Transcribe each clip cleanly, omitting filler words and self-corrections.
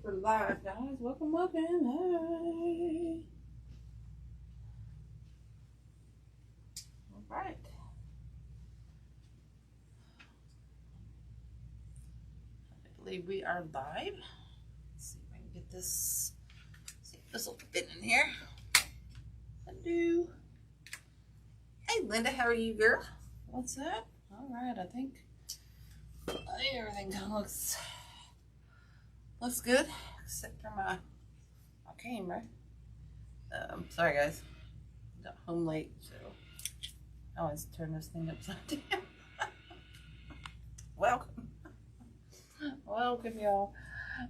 super live, guys. Welcome, welcome. Hey. All right. I believe we are live. Let's see if I can get this. See if this will fit in here. Hello. Hey, Linda. How are you, girl? What's up? All right. I think everything kind of looks good, except for my camera. Sorry guys, got home late, so I always turn this thing upside down. Welcome, welcome y'all.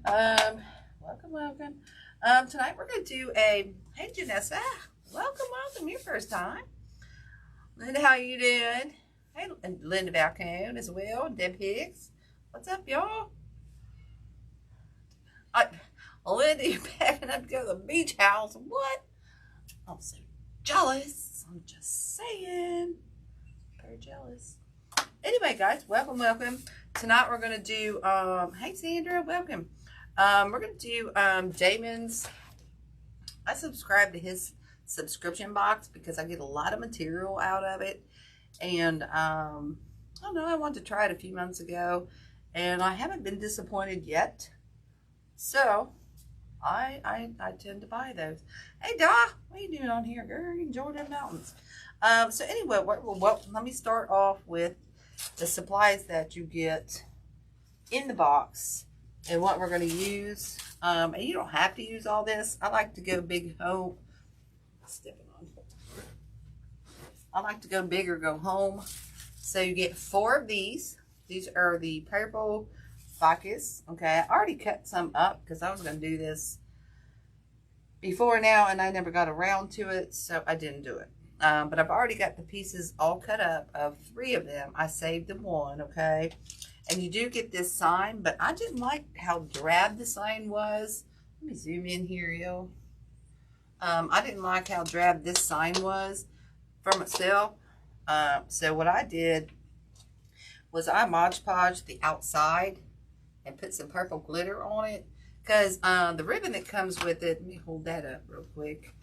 Welcome. Tonight we're gonna do a. Hey Janessa, welcome. Your first time. Linda, how you doing? Hey, and Linda Balcone as well. Deb Hicks, what's up, y'all? Linda, you're packing up to go to the beach house. What? I'm so jealous. I'm just saying. Very jealous. Anyway, guys, welcome. Tonight we're going to do, hey, Sandra, welcome. We're going to do Jamin's. I subscribe to his subscription box because I get a lot of material out of it. And, I don't know, I wanted to try it a few months ago. And I haven't been disappointed yet. So, I tend to buy those. Hey, Doc, what are you doing on here, girl? You enjoy them mountains. So anyway, well, let me start off with the supplies that you get in the box and what we're going to use. And you don't have to use all this. I like to go big home. Stepping on. I like to go big or go home. So you get 4 of these. These are the purple ficas. Okay, I already cut some up because I was going to do this before now and I never got around to it, so I didn't do it. But I've already got the pieces all cut up of 3 of them. I saved the 1, okay? And you do get this sign, but I didn't like how drab the sign was. Let me zoom in here, yo. I didn't like how drab this sign was from itself. So what I did was I Mod Podged the outside and put some purple glitter on it, because the ribbon that comes with it, let me hold that up real quick,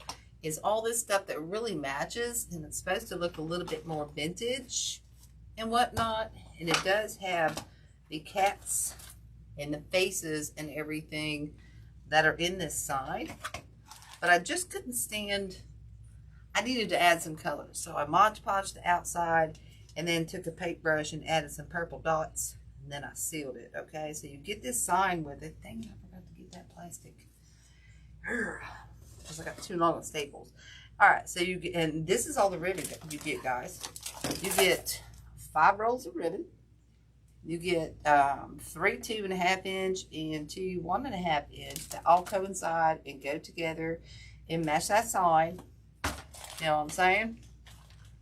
is all this stuff that really matches, and it's supposed to look a little bit more vintage and whatnot. And it does have the cats and the faces and everything that are in this side, but I just couldn't stand, I needed to add some colors, so I Mod Podged the outside and then took a paintbrush and added some purple dots. And then I sealed it, okay? So you get this sign with it. Dang, I forgot to get that plastic. Because I got too long of staples. All right, so you get, and this is all the ribbon that you get, guys. You get 5 rolls of ribbon. You get 3 2.5 inch and 2 1.5 inch that all coincide and go together and match that sign. You know what I'm saying?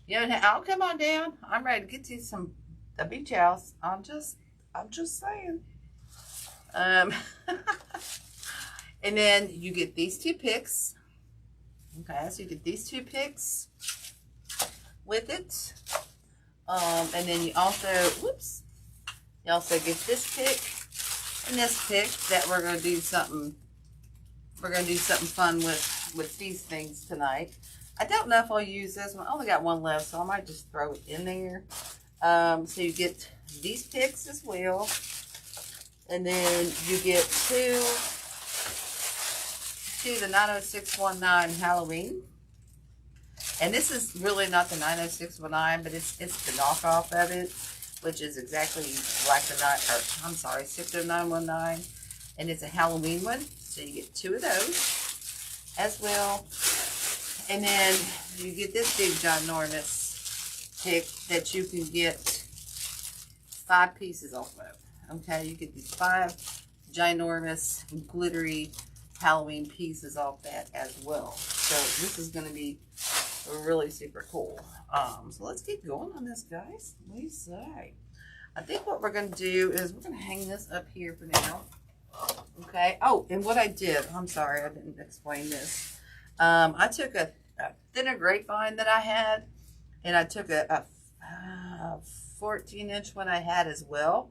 You know, I'll come on down. I'm ready to get to a beach house. I'm just saying. And then you get these 2 picks. Okay, so you get these 2 picks with it. And then you also, you also get this pick and this pick that we're gonna do something. We're gonna do something fun with these things tonight. I don't know if I'll use this one. I only got 1 left, so I might just throw it in there. So you get these picks as well. And then you get 2 the 90619 Halloween. And this is really not the 90619, but it's the knockoff of it, which is exactly like the 60919. And it's a Halloween one. So you get 2 of those as well. And then you get this big ginormous pick that you can get 5 pieces off of. Okay, you get these 5 ginormous glittery Halloween pieces off that as well. So this is going to be really super cool. So let's keep going on this, guys. What do you say? I think what we're going to do is we're going to hang this up here for now. Okay. Oh, and what I did, I'm sorry, I didn't explain this. I took a thinner grapevine that I had, and I took a 14-inch one I had as well.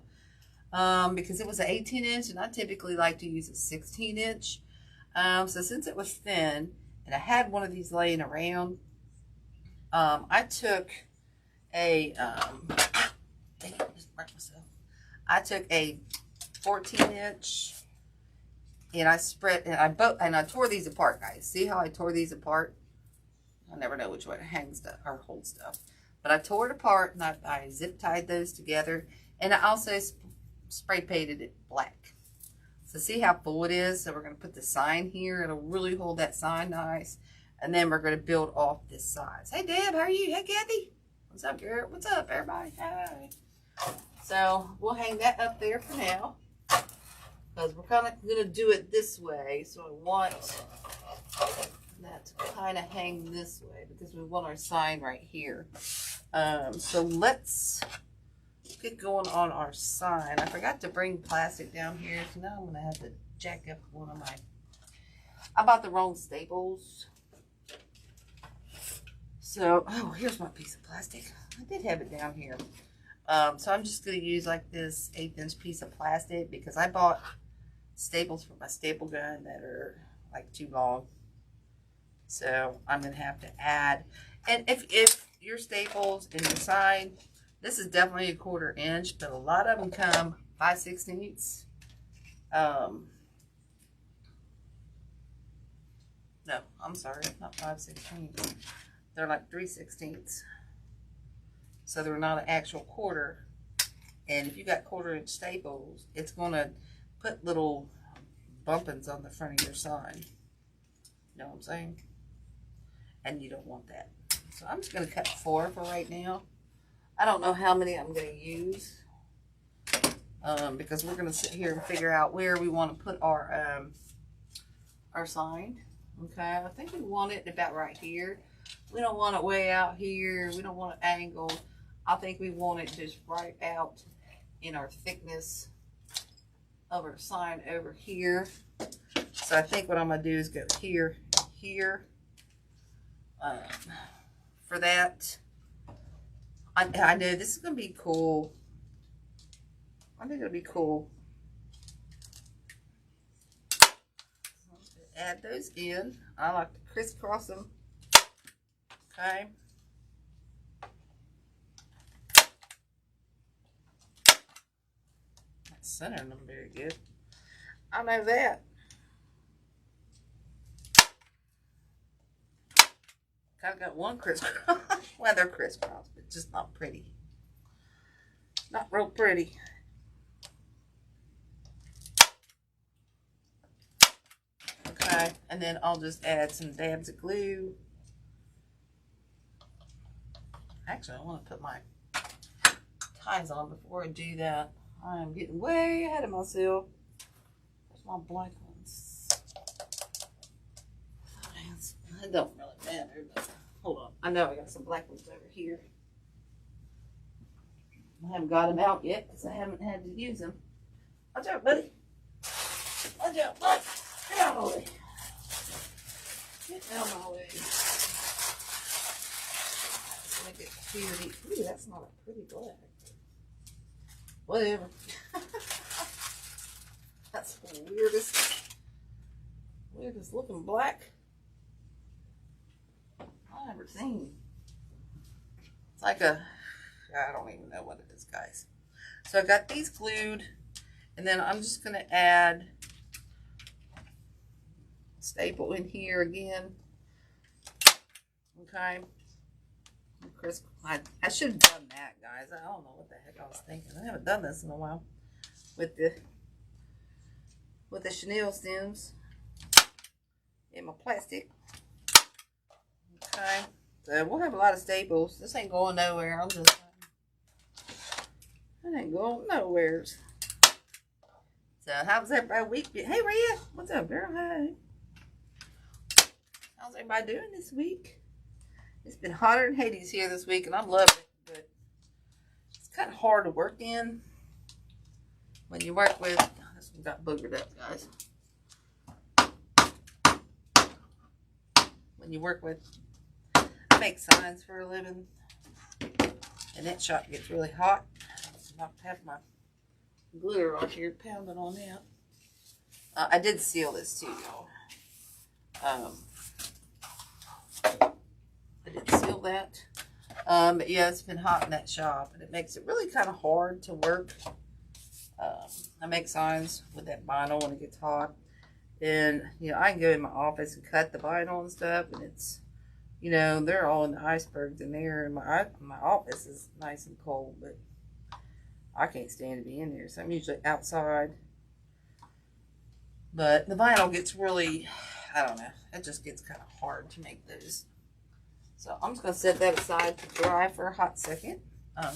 because it was an 18-inch, and I typically like to use a 16-inch. So since it was thin, and I had one of these laying around, I took a, I took a 14-inch, and I tore these apart, guys. See how I tore these apart? I never know which way to hang stuff or hold stuff. But I tore it apart, and I zip tied those together, and I also spray painted it black. So see how full it is? So we're going to put the sign here. It'll really hold that sign nice. And then we're going to build off this side. Hey, Deb, how are you? Hey, Kathy. What's up, girl? What's up, everybody? Hi. So we'll hang that up there for now, because we're kind of going to do it this way. So I want that to kind of hang this way, because we want our sign right here. So let's get going on our sign. I forgot to bring plastic down here, so now I'm going to have to jack up one of my... I bought the wrong staples. So, oh, here's my piece of plastic. I did have it down here. So I'm just going to use like this 1/8" piece of plastic, because I bought staples for my staple gun that are like too long. So I'm going to have to add, and if your staples and your sign, this is definitely a 1/4 inch, but a lot of them come 5/16. No, I'm sorry, not 5/16. They're like 3/16. So they're not an actual 1/4. And if you got 1/4 inch staples, it's going to put little bumpings on the front of your sign. You know what I'm saying? And you don't want that. So I'm just going to cut 4 for right now. I don't know how many I'm going to use, because we're going to sit here and figure out where we want to put our sign. Okay, I think we want it about right here. We don't want it way out here. We don't want it angled. I think we want it just right out in our thickness of our sign over here. So I think what I'm going to do is go here, here. For that, I know this is going to be cool. I think it'll be cool. Add those in. I like to crisscross them. Okay. Not centering them very good. I know that. I've got one crisscross. Well, they're crisscross, but just not pretty. Not real pretty. Okay, and then I'll just add some dabs of glue. Actually, I want to put my ties on before I do that. I'm getting way ahead of myself. There's my black ones. It don't really matter, but hold on. I know I got some black ones over here. I haven't got them out yet because I haven't had to use them. Watch out, buddy. Watch out, buddy. Get out of my way. Get out of my way. Make it pretty. Ooh, that's not a pretty black. Whatever. That's the weirdest looking black I've ever seen. It's like a, I don't even know what it is, guys. So I got these glued, and then I'm just going to add staple in here again. Okay. Chris, I should have done that, guys. I don't know what the heck I was thinking. I haven't done this in a while with the chenille stems in my plastic. Okay, so we'll have a lot of staples. This ain't going nowhere. I'm just, it ain't going nowhere. So how's everybody week? Hey, Rhea, what's up, girl? Hi. How's everybody doing this week? It's been hotter than Hades here this week, and I'm loving it, but it's kind of hard to work in when you work with, this one got boogered up, guys. When you work with, I make signs for a living, and that shop gets really hot. So I have to have my glitter on here, pounding on that. I did seal this too, y'all. I did seal that. But yeah, it's been hot in that shop, and it makes it really kind of hard to work. I make signs with that vinyl when it gets hot. And, you know, I can go in my office and cut the vinyl and stuff, and it's, you know, they're all in the icebergs in there, and my office is nice and cold, but I can't stand to be in there, so I'm usually outside. But the vinyl gets really, I don't know, it just gets kind of hard to make those. So I'm just going to set that aside to dry for a hot second.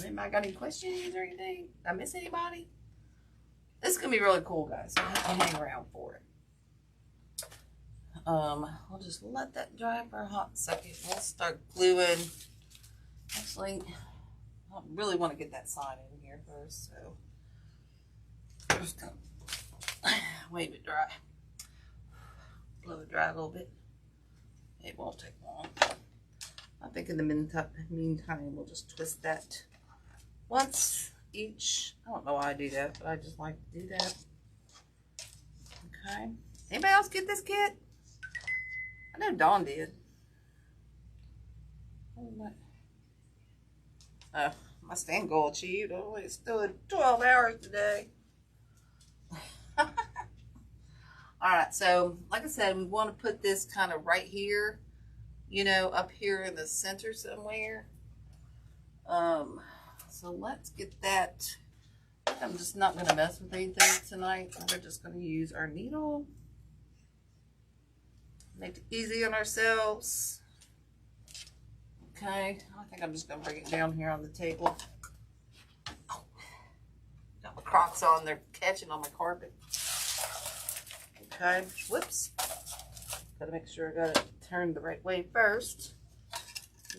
Anybody got any questions or anything? Did I miss anybody? This is going to be really cool, guys, so you hang around for it. We'll just let that dry for a hot second. We'll start gluing. Actually, I really want to get that sign in here first, so I'm just going to wave it dry. Blow it dry a little bit. It won't take long. I think in the meantime, we'll just twist that once each. I don't know why I do that, but I just like to do that. Okay. Anybody else get this kit? I know Dawn did. Oh, my stand goal achieved. I only stood 12 hours today. Alright, so like I said, we want to put this kind of right here. You know, up here in the center somewhere. So let's get that. I'm just not going to mess with anything tonight. We're just going to use our needle. Make it easy on ourselves. Okay, I think I'm just going to bring it down here on the table. Got my Crocs on, they're catching on my carpet. Okay, whoops. Gotta make sure I got it turned the right way first.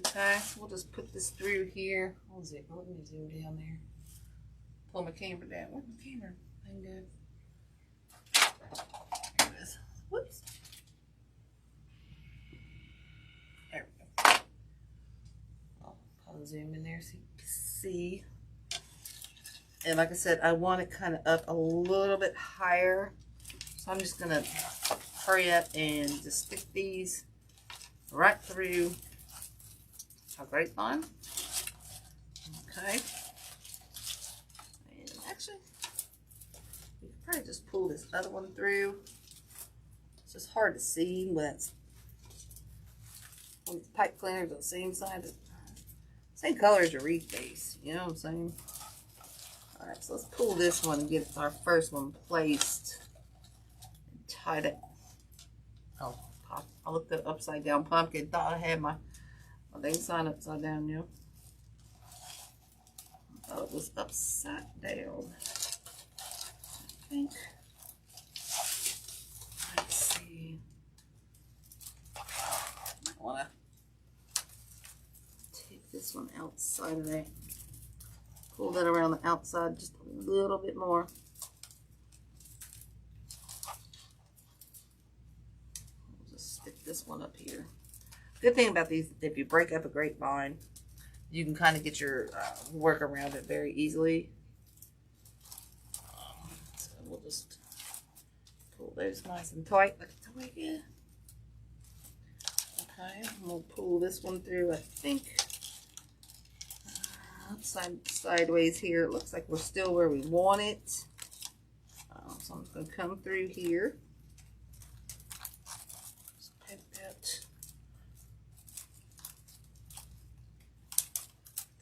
Okay, we'll just put this through here. Let me zoom down there. Pull my camera down. Where's my camera? Thing go? There it is. Whoops. There we go. I'll zoom in there so you can see. And like I said, I want it kind of up a little bit higher. So I'm just going to hurry up and just stick these right through our grapevine. Okay. And actually, we can probably just pull this other one through. It's just hard to see when it's pipe cleaners on the same side, same color as your wreath base. You know what I'm saying? All right, so let's pull this one and get our first one placed. Tied it. Oh, I looked at upside down pumpkin. Thought I had my thing sign upside down, you know. I thought it was upside down. I think. Let's see. I want to take this one outside of that. Pull that around the outside just a little bit more. Stick this one up here. Good thing about these, if you break up a grapevine, you can kind of get your work around it very easily. So we'll just pull those nice and tight like a toy again. Okay, and we'll pull this one through, I think, sideways here. It looks like we're still where we want it. So I'm just going to come through here.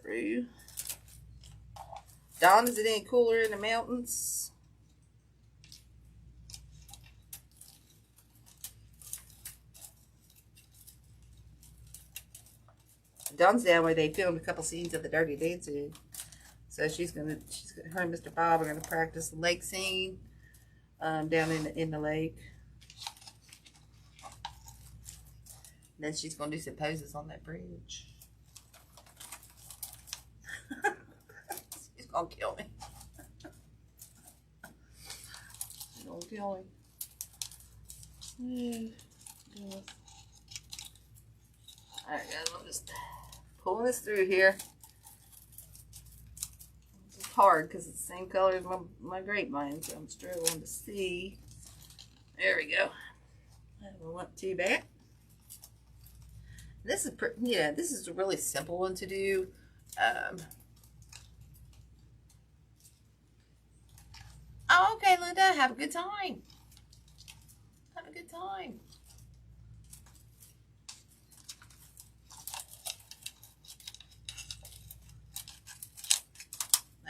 Through. Dawn, is it any cooler in the mountains? Dawn's down where they filmed a couple scenes of the Dirty Dancing. So her and Mr. Bob are gonna practice the lake scene down in the lake. And then she's gonna do some poses on that bridge. She's gonna kill me. She's gonna kill me. Alright guys, I'm just pulling this through here. Just hard because it's the same color as my grapevine, so I'm struggling to see. There we go. That won't too bad. This is this is a really simple one to do. Oh, okay, Linda. Have a good time. Have a good time.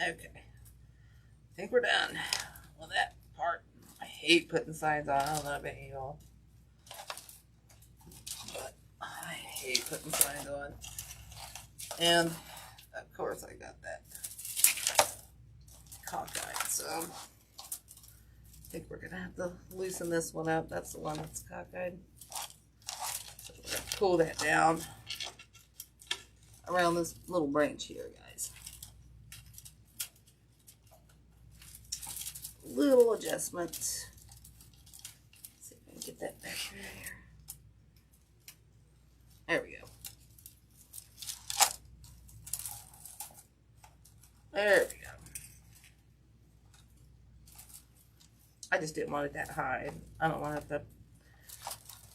Okay. I think we're done with that part. I hate putting signs on. I don't know about you all, but I hate putting signs on. And of course I got that cockeyed, so I think we're gonna have to loosen this one up. That's the one that's cockeyed. So we're gonna pull that down around this little branch here, guys. Little adjustment. Let's see if I can get that back through here. There we go. There we go. I just didn't want it that high. I don't want to have to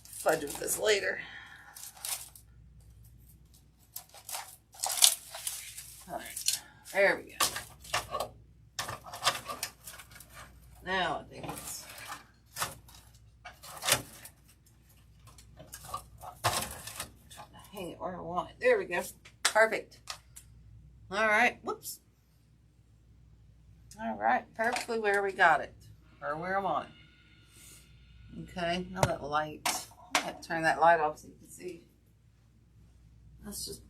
fudge with this later. All right, there we go. Now I think it's trying to hang it where I want it. There we go. Perfect. All right. Whoops. All right. Perfectly where we got it. Or where I want it. Okay. Now that light. I have to turn that light off so you can see. That's just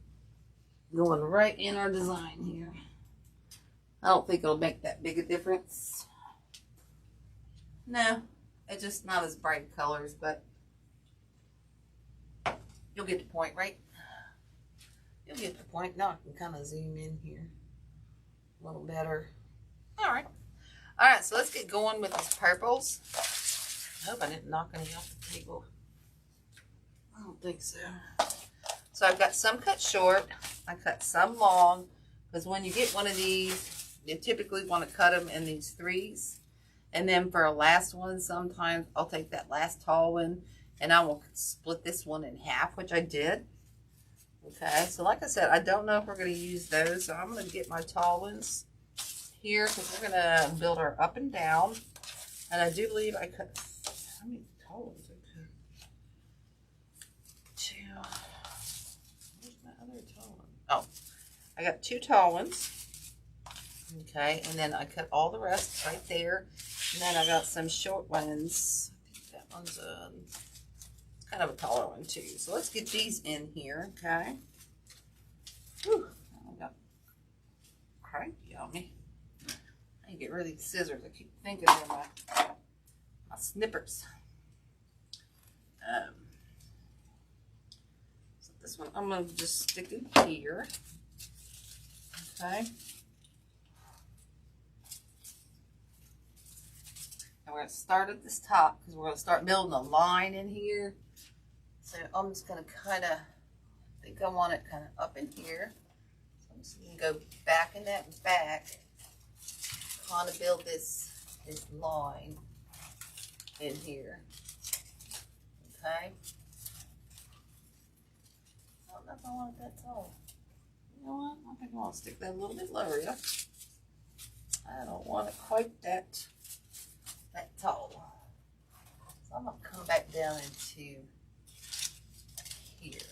going right in our design here. I don't think it'll make that big a difference. No, it's just not as bright colors, but you'll get the point, right? You'll get the point. Now I can kind of zoom in here a little better. All right. All right, so let's get going with these purples. I hope I didn't knock any off the table. I don't think so. So I've got some cut short. I cut some long, because when you get one of these, you typically want to cut them in these threes. And then for a last one, sometimes I'll take that last tall one and I will split this one in half, which I did. Okay, so like I said, I don't know if we're going to use those. So I'm going to get my tall ones here because we're going to build our up and down. And I do believe I cut, how many tall ones I cut? Two. Where's my other tall one? Oh, I got two tall ones. Okay, and then I cut all the rest right there. And then I got some short ones. I think that one's kind of a taller one too. So let's get these in here, okay? Whew, I got cranky on me. I need to get rid of these scissors. I keep thinking they're my snippers. So this one I'm going to just stick in here. Okay. We're going to start at this top because we're going to start building a line in here. So I'm just going to kind of, I think I want it kind of up in here. So I'm just going to go back in that back, kind of build this line in here. Okay. I don't know if I want it that tall. You know what? I think I want to stick that a little bit lower. Yeah. I don't want it quite that tall. So I'm going to come back down into here.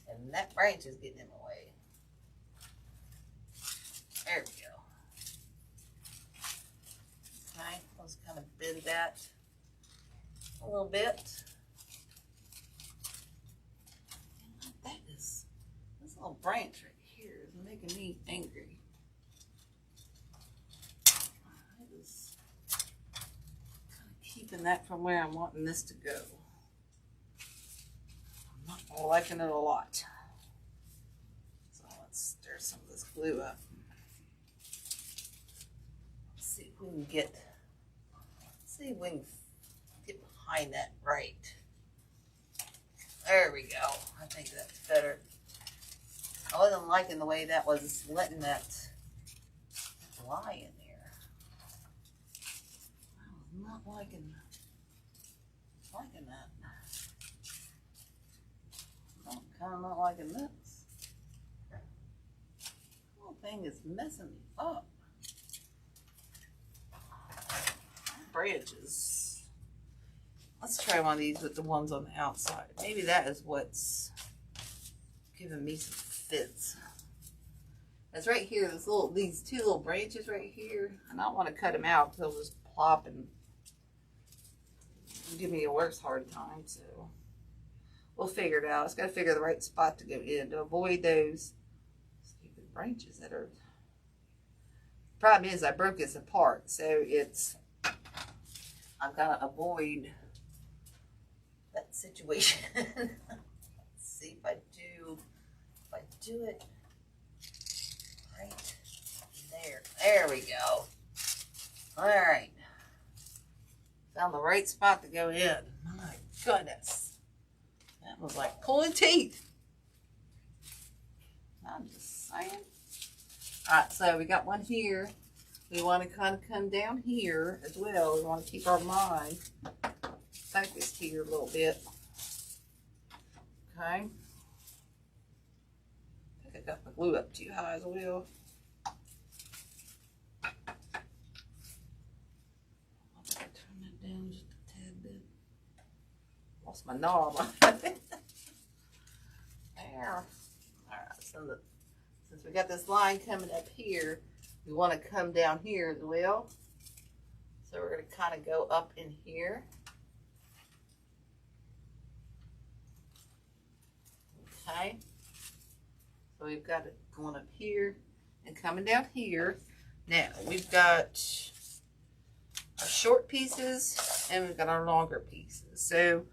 And that branch is getting in my way. There we go. Okay, let's kind of bend that a little bit. That is, this little branch right here is making me angry. Keeping that from where I'm wanting this to go. I'm not liking it a lot. So let's stir some of this glue up. Let's see if we can get behind that right. There we go. I think that's better. I wasn't liking the way that was letting that lie in there. I was not liking that. I'm kind of not liking this. The whole thing is messing me up. Branches. Let's try one of these with the ones on the outside. Maybe that is what's giving me some fits. That's right here. These two little branches right here. I don't want to cut them out because they'll just plop and give me a worse hard time. So we'll figure it out. It's got to figure the right spot to go in to avoid those stupid branches that are. Problem is, I broke this apart, so I've got to avoid that situation. Let's see if I do it right there. There we go. All right. Found the right spot to go in. My goodness. That was like pulling teeth. I'm just saying. All right, so we got one here. We want to kind of come down here as well. We want to keep our mind focused here a little bit. Okay. I think I got my glue up too high as well. Turn that down just a tad bit. Lost my knob. There. All right, so since we got this line coming up here, we want to come down here as well. So we're going to kind of go up in here. Okay. So we've got it going up here and coming down here. Now we've got our short pieces and we've got our longer pieces. So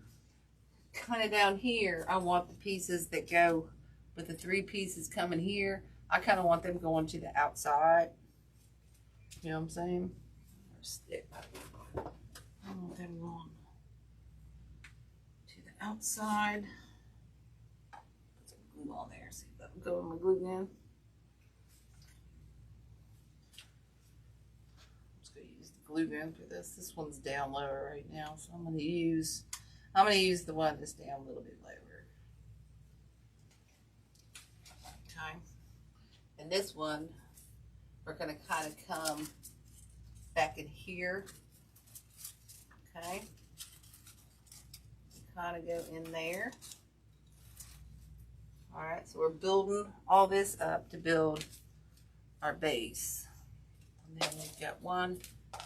kind of down here, I want the pieces that go with the 3 pieces coming here. I kind of want them going to the outside. You know what I'm saying? Or stick. I want them going to the outside. Put some glue on there. See if that will go in my glue gun. I'm just going to use the glue gun for this. This one's down lower right now, so I'm going to use the one that's down a little bit lower. Okay. And this one, we're going to kind of come back in here. Okay. Kind of go in there. All right, so we're building all this up to build our base. And then we've got one. I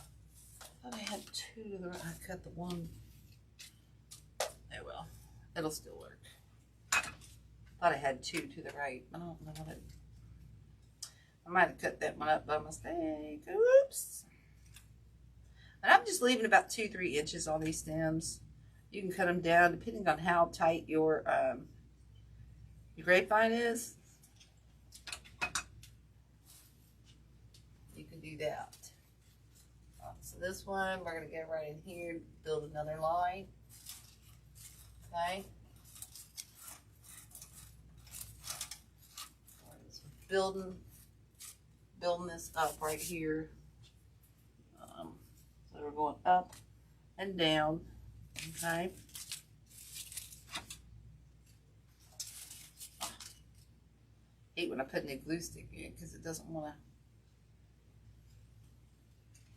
thought I had 2 to the right. I cut the one. Oh well, it'll still work. Thought I had 2 to the right. I don't know what I might have cut that one up by mistake. Oops. And I'm just leaving about 2-3 inches on these stems. You can cut them down depending on how tight your grapevine is. You can do that. So this one, we're going to go right in here, build another line. Okay. Building this up right here. So we're going up and down. Okay. Hate when I put any glue stick in because it doesn't want to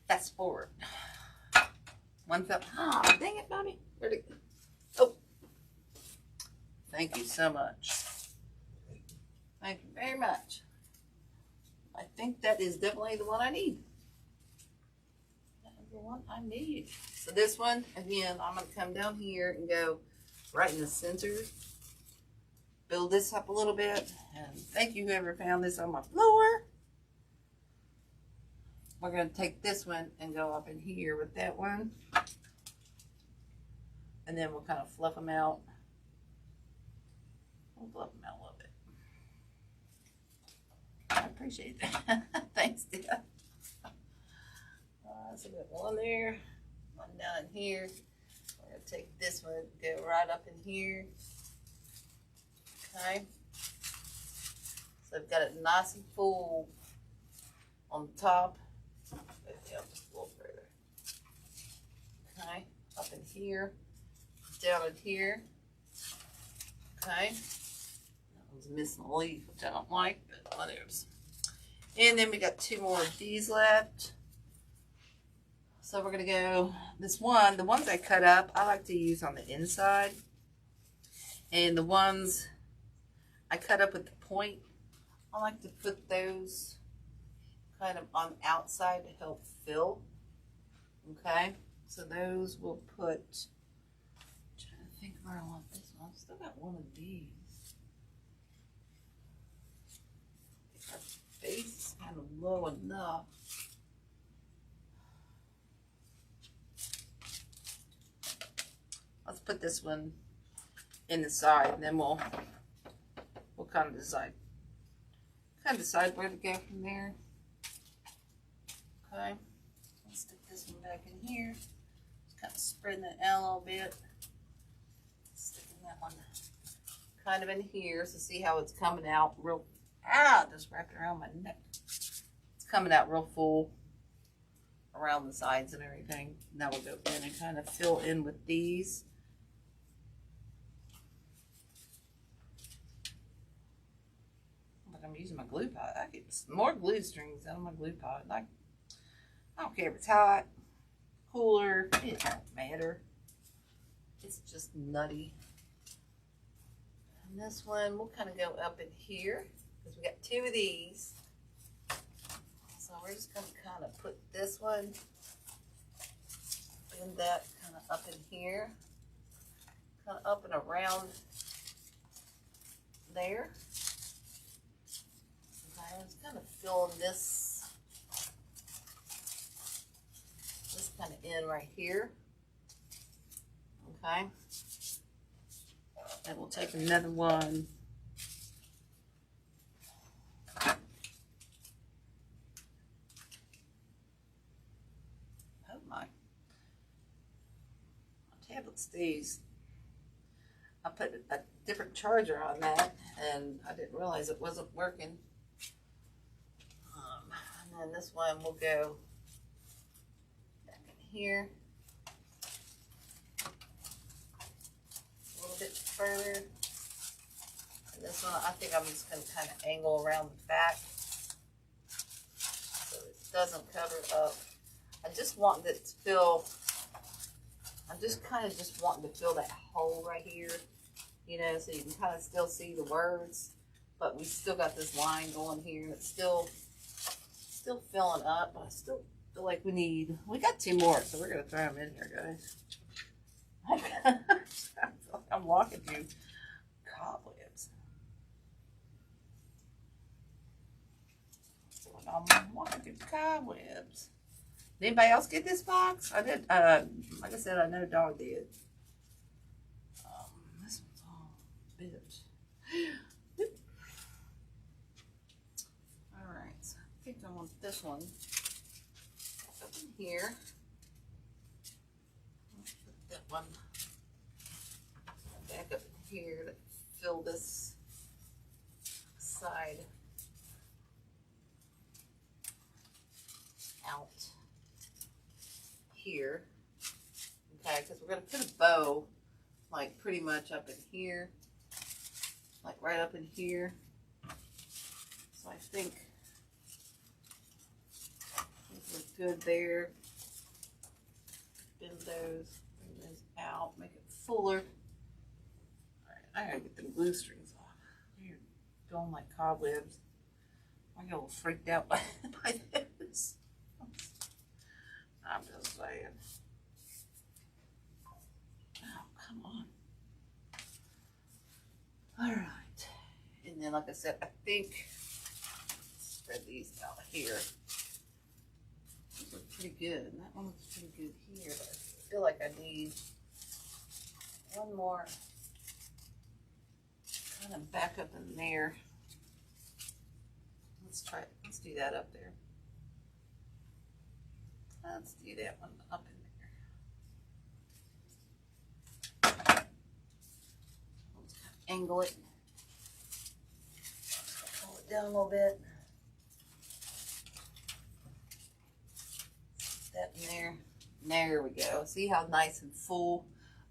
fast forward. One fell. Oh, dang it, Bobby. Where'd it go? Oh. Thank you so much. Thank you very much. I think that is definitely the one I need. That is the one I need. So this one, again, I'm going to come down here and go right in the center. Build this up a little bit. And thank you whoever found this on my floor. We're going to take this one and go up in here with that one. And then we'll kind of fluff them out. We'll fluff them out a little bit. I appreciate that. Thanks, Dad. So we got one there, one down here. We're going to take this one, go right up in here. Okay. So I've got it nice and full on the top up in here, down in here. Okay. That one's missing a leaf, which I don't like, but whatever. And then we got 2 more of these left. So we're going to go, this one, the ones I cut up, I like to use on the inside. And the ones I cut up with the point, I like to put those kind of on the outside to help fill. Okay, so those we'll put, I'm trying to think where I want this one. I've still got one of these. Our base is kind of low enough. Let's put this one in the side, and then we'll kind of decide where to go from there. Okay, let's stick this one back in here. Just kind of spreading it out a little bit. Sticking that one kind of in here, so see how it's coming out real. Just wrapped it around my neck. It's coming out real full around the sides and everything. Now we'll go in and kind of fill in with these. I'm using my glue pot. I get more glue strings out of my glue pot. Like, I don't care if it's hot, cooler, it don't matter. It's just nutty. And this one, we'll kind of go up in here because we got 2 of these. So we're just going to kind of put this one, bend that kind of up in here, kind of up and around there. I was kind of filling this kind of in right here. Okay. And we'll take another one. Oh my. My tablet stays. I put a different charger on that and I didn't realize it wasn't working. And this one will go back in here a little bit further. And this one, I think I'm just going to kind of angle around the back so it doesn't cover up. I just want it to fill, I'm just kind of just wanting to fill that hole right here, you know, so you can kind of still see the words, but we still got this line going here and it's still filling up, but I still feel like we got 2 more, so we're going to throw them in here, guys. I feel like I'm walking through cobwebs. So I'm walking through cobwebs. Did anybody else get this box? I did. Like I said, I know dog did. This one's all bit. I think I want this one up in here. Let's put that one back up in here to fill this side out here. Okay, because we're going to put a bow like pretty much up in here, like right up in here. So I think we're good there. Bend those, bring those out, make it fuller. Alright, I gotta get the glue strings off. They're going like cobwebs. I get a little freaked out by this. I'm just saying. Oh, come on. Alright. And then, like I said, I think, spread these out here. These look pretty good. And that one looks pretty good here, but I feel like I need one more kind of back up in there. Let's try it. Let's do that up there. Let's do that one up in there. Let's kind of angle it. Pull it down a little bit. That in there. There we go. See how nice and full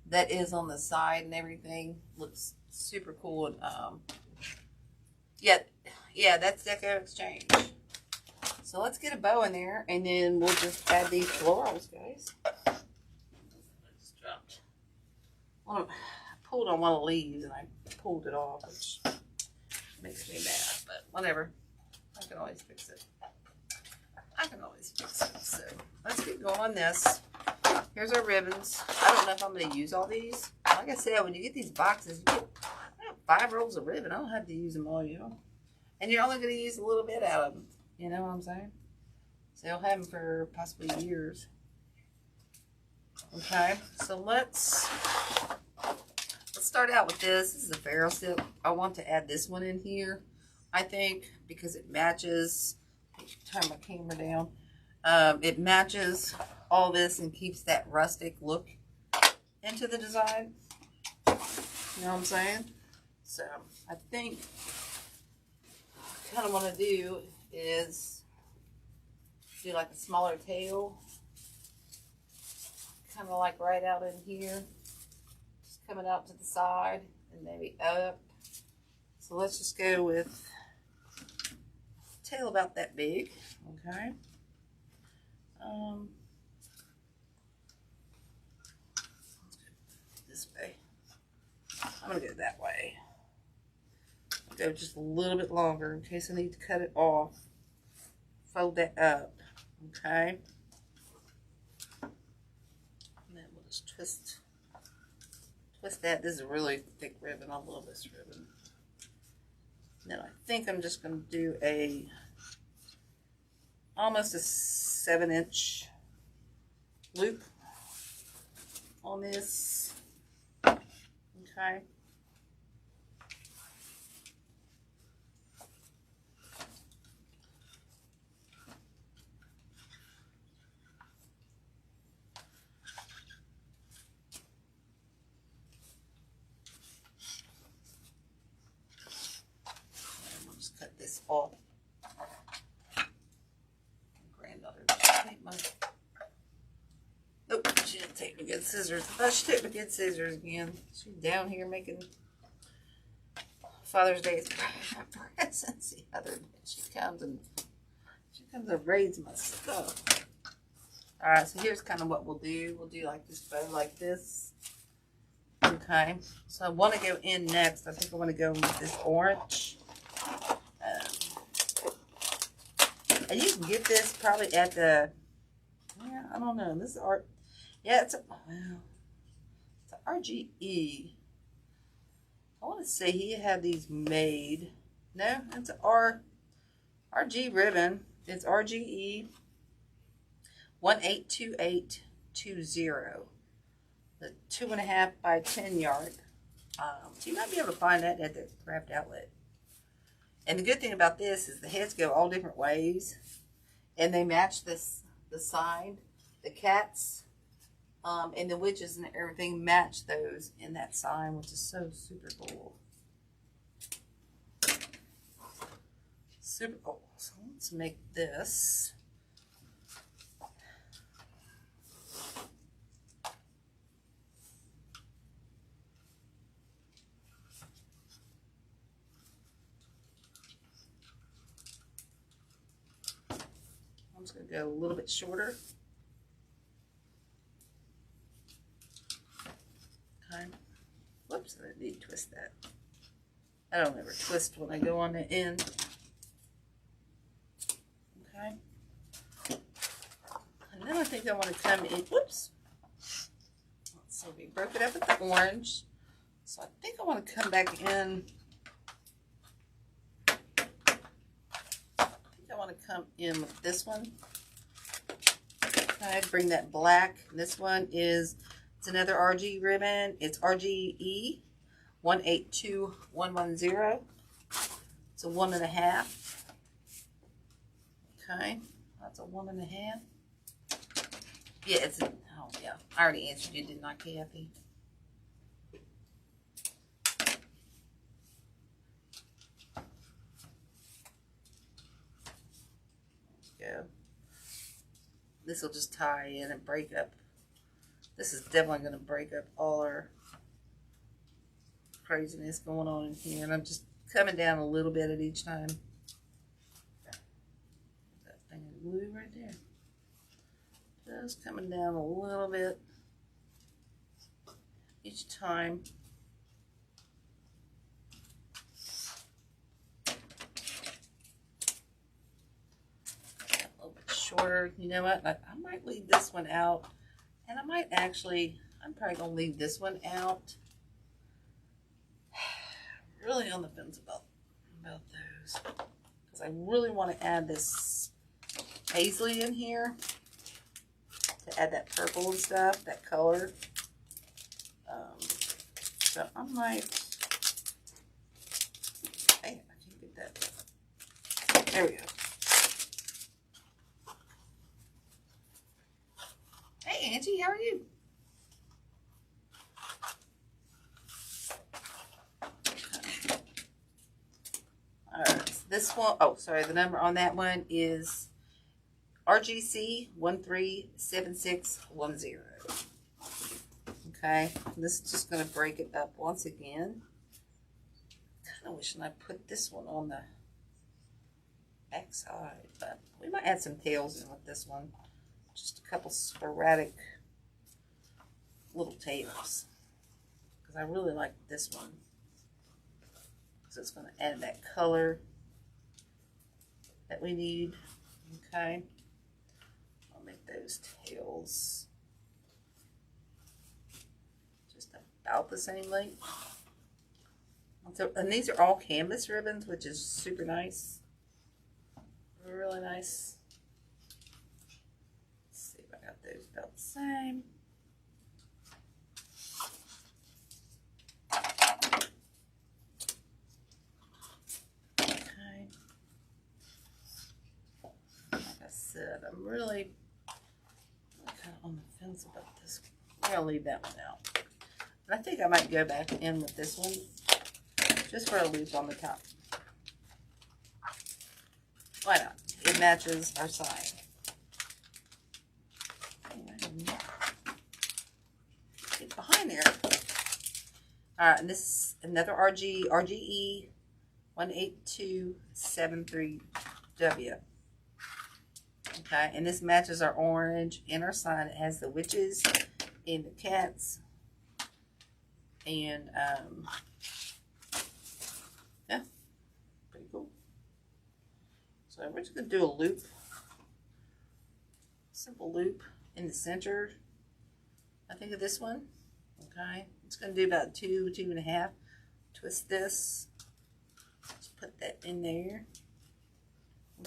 that is on the side and everything. Looks super cool. And yeah, that's Deco Exchange. So let's get a bow in there, and then we'll just add these florals, guys. I just dropped. I pulled on one of the leaves, and I pulled it off, which makes me mad, but whatever. I can always fix it. So let's get going on this. Here's our ribbons. I don't know if I'm going to use all these. Like I said, when you get these boxes, you get 5 rolls of ribbon. I don't have to use them all, you know. And you're only going to use a little bit out of them. You know what I'm saying? So you'll have them for possibly years. Okay, so let's start out with this. This is a ferrule silk. I want to add this one in here, I think, because it matches. Turn my camera down. It matches all this and keeps that rustic look into the design. You know what I'm saying? So I think what I kind of want to do is do like a smaller tail, kind of like right out in here, just coming out to the side and maybe up. So let's just go with tail about that big. Okay. Let's go this way. I'm gonna go that way. I'll go just a little bit longer in case I need to cut it off. Fold that up. Okay. And then we'll just twist that. This is a really thick ribbon. I love this ribbon. And then I think I'm just going to do almost a 7-inch loop on this. Okay. Cut this off. Granddaughter didn't take my. Nope, she didn't take my good scissors. I thought she took my good scissors again. She's down here making Father's Day presents the other day. She comes and raids my stuff. Alright, so here's kind of what we'll do. We'll do like this bow like this. Okay. So I want to go in next. I think I want to go with this orange. And you can get this probably at the, yeah, I don't know. This is art. Yeah, it's an RGE. I want to say he had these made. No, it's an RG ribbon. It's RGE 182820. The 2.5 by 10 yard. So you might be able to find that at the craft outlet. And the good thing about this is the heads go all different ways, and they match the side. The cats and the witches and everything match those in that sign, which is so super cool. Super cool. So let's make this. I'm just going to go a little bit shorter. Okay. Whoops, I need to twist that. I don't ever twist when I go on the end. Okay. And then I think I want to come in. Whoops. Let's see, we broke it up with the orange. So I think I want to come back in. I want to come in with this one. Okay, bring that black. This one is, it's another RG ribbon. It's RGE 182110. It's a 1.5. Okay, that's a 1.5. Yeah, it's a, oh yeah, I already answered you, didn't I, Kathy? Go. This will just tie in and break up This is definitely going to break up all our craziness going on in here. And I'm just coming down a little bit at each time. That thing of glue right there. Just coming down a little bit each time. A little bit shorter. You know what? I might leave this one out. And I might actually, I'm probably going to leave this one out. Really on the fence about those. Because I really want to add this paisley in here. To add that purple and stuff, that color. So I might, hey, I can't get that. There we go. Hey Angie, how are you? Alright, so this one, oh sorry, the number on that one is RGC 137610. Okay, this is just going to break it up once again. Kind of wishing I put this one on the back side, but we might add some tails in with this one. Just a couple sporadic little tails, because I really like this one, because it's going to add that color that we need. Okay. Make those tails just about the same length. So, and these are all canvas ribbons, which is super nice. Really nice. Let's see if I got those about the same. Okay. Like I said, I'm really on the fence about this. I'm gonna leave that one out. And I think I might go back in with this one just for a loop on the top. Why not? It matches our sign. Get behind there. Alright, and this is another RGE 18273W. Okay, and this matches our orange and our sign. It has the witches and the cats. And, yeah, pretty cool. So we're just going to do a loop. Simple loop in the center, I think, of this one. Okay, it's going to do about 2.5. Twist this. Just put that in there.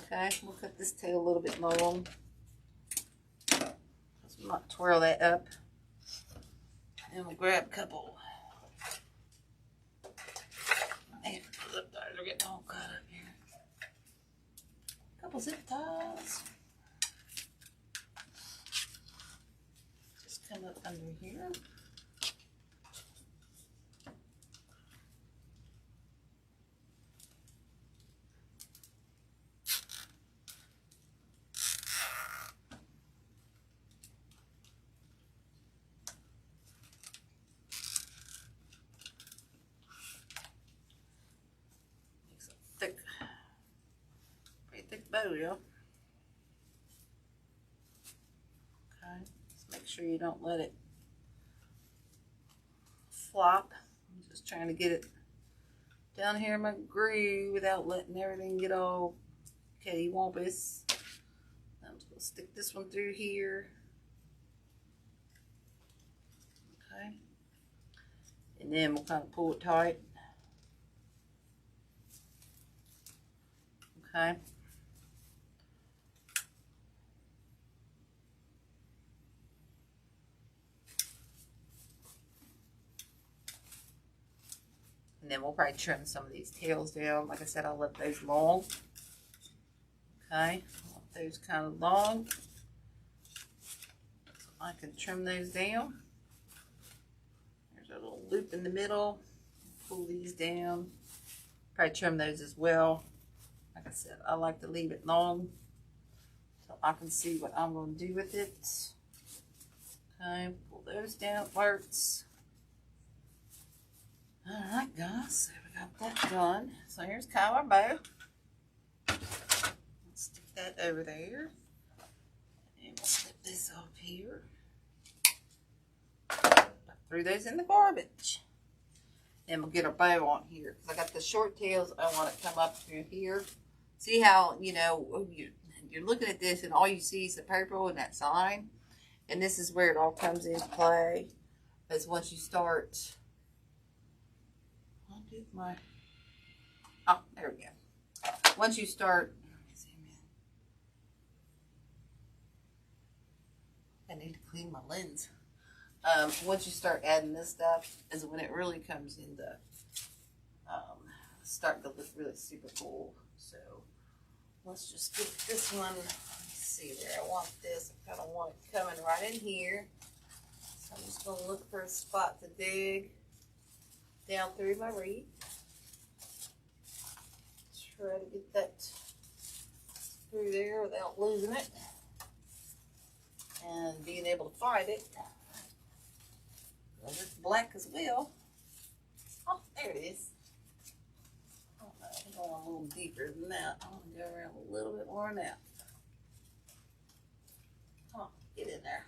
Okay, we'll cut this tail a little bit long. Let's not twirl that up. And we'll grab a couple. Man, zip ties are getting all cut up here. A couple zip ties. Just come up under here. Thick bow, yeah. Okay, just make sure you don't let it flop. I'm just trying to get it down here in my groove without letting everything get all cattywampus. I'm just gonna stick this one through here. Okay, and then we'll kind of pull it tight. Okay. And then we'll probably trim some of these tails down. Like I said, I left those long. Okay, I want those kind of long. So I can trim those down. There's a little loop in the middle. Pull these down. Probably trim those as well. Like I said, I like to leave it long so I can see what I'm going to do with it. Okay, pull those downwards. Alright guys, so we got that done. So here's kind of our bow. Let's stick that over there. And we'll slip this up here. Threw those in the garbage. Then we'll get our bow on here. Because I got the short tails, I want it to come up through here. See how, you know, you're looking at this and all you see is the purple and that sign. And this is where it all comes into play. Is once you start... Oh, there we go. Once you start... I need to clean my lens. Once you start adding this stuff is when it really comes into starting to look really super cool. So let's just get this one. Let me see there. I want this. I kind of want it coming right in here. So I'm just going to look for a spot to dig down through my wreath. Try to get that through there without losing it and being able to find it. Well, it's black as well. Oh, there it is. Oh, I'm going a little deeper than that. I'm going to go around a little bit more than that. Come on, get in there.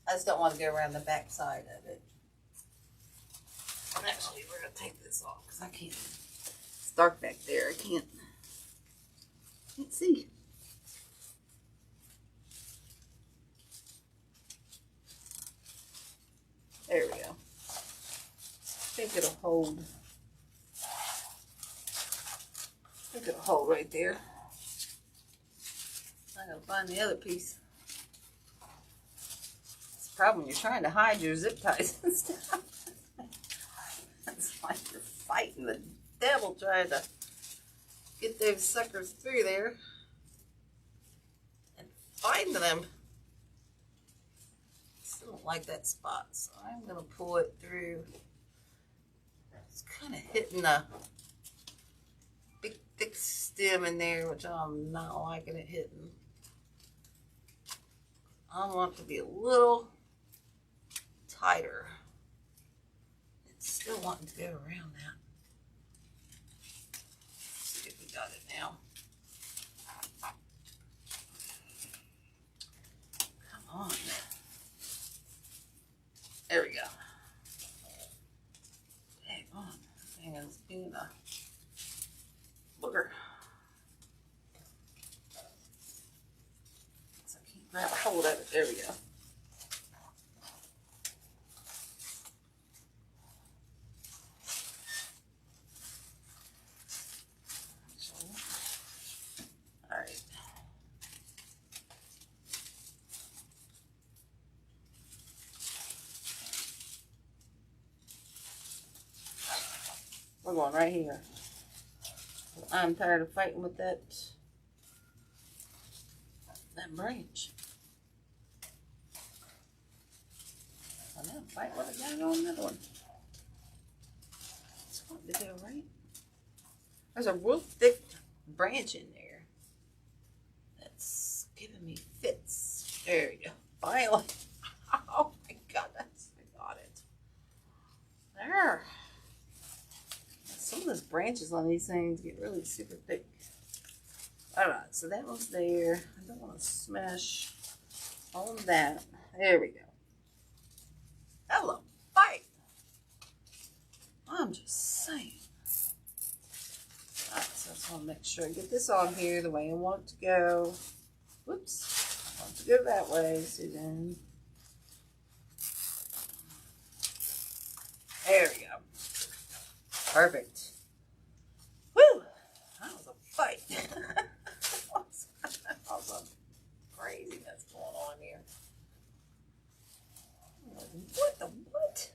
I just don't want to go around the back side of it. Actually, we're going to take this off because I can't. It's dark back there. I can't see. There we go. I think it'll hold. Right there. I gotta find the other piece. It's a problem when you're trying to hide your zip ties and stuff. It's like you're fighting the devil trying to get those suckers through there and find them. Still don't like that spot, so I'm gonna pull it through. It's kind of hitting a big thick stem in there, which I'm not liking it hitting. I want it to be a little tighter. It's still wanting to go around that. Let's see if we got it now. Come on. There we go. Hang on. Hang on. It's being a booger. So I can't grab a hold of it. There we go. Alright. We're going right here. I'm tired of fighting with that branch. I know, fight with it down on another one. It's wanting to go right. There's a real thick branch in there that's giving me fits. There we go. Finally. Oh my goodness. I got it. There. Some of those branches on these things get really super thick. Alright, so that one's there. I don't want to smash all of that. There we go. Hello, fight. I'm just saying. Alright, so I just want to make sure I get this on here the way I want it to go. Whoops. I want it to go that way, Susan. There we go. Perfect. Woo! That was a fight. That was a craziness going on here. What the what?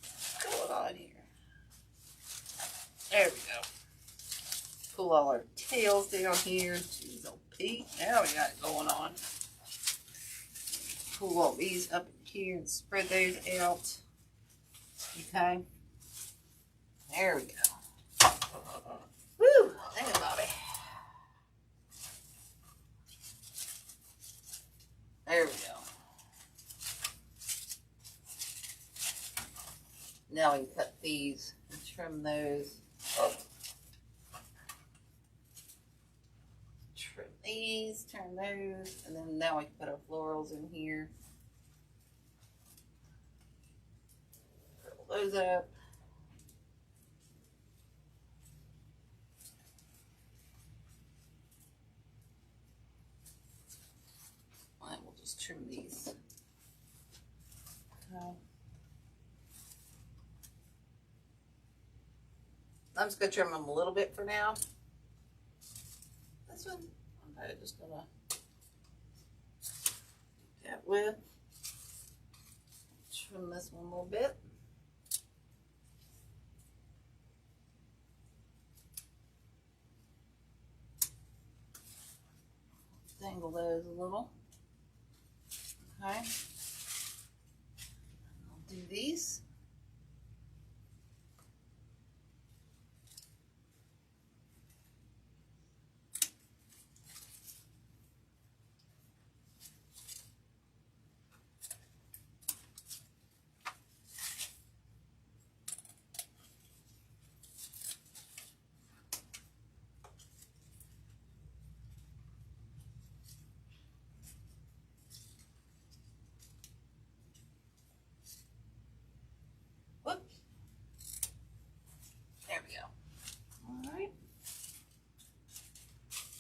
What's going on here? There we go. Pull all our tails down here. Jeez, old Pete. Now we got it going on. Pull all these up here and spread those out. Okay. There we go. Woo! Think about it. There we go. Now we can cut these and trim those. Trim these, turn those, and then now we can put our florals in here. Curl those up. And we'll just trim these. I'm just going to trim them a little bit for now. This one, I'm just going to do that with. Trim this one a little bit. Dangle those a little. Okay. I'll do these.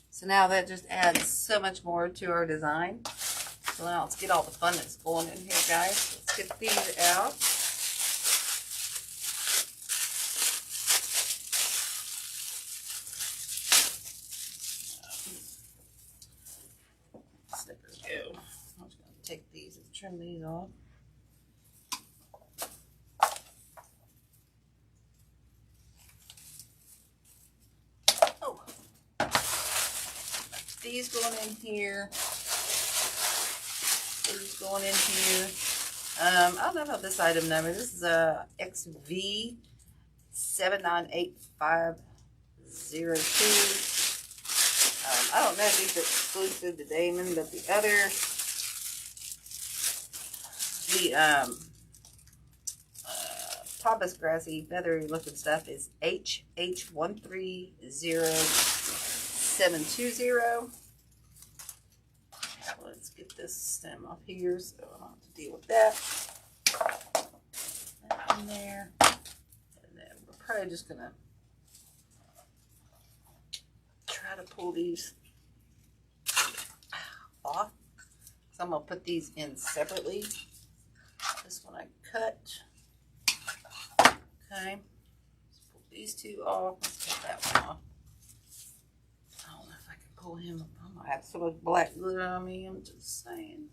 So now that just adds so much more to our design. So now let's get all the funness going in here, guys. Let's get these out. Snippers go. I'm just going to take these and trim these off. These going in here. These going in here. I don't know about this item number. This is a XV798502. I don't know if these are exclusive to Damon, but the other, Pampas grassy feathery looking stuff is HH130720. Let's get this stem off here so I don't have to deal with that. That in there. And then we're probably just going to try to pull these off. So I'm going to put these in separately. This one I cut. Okay. Let's pull these two off. Let's get that one off. I don't know if I can pull him. I have so much black glitter on me. I'm just saying.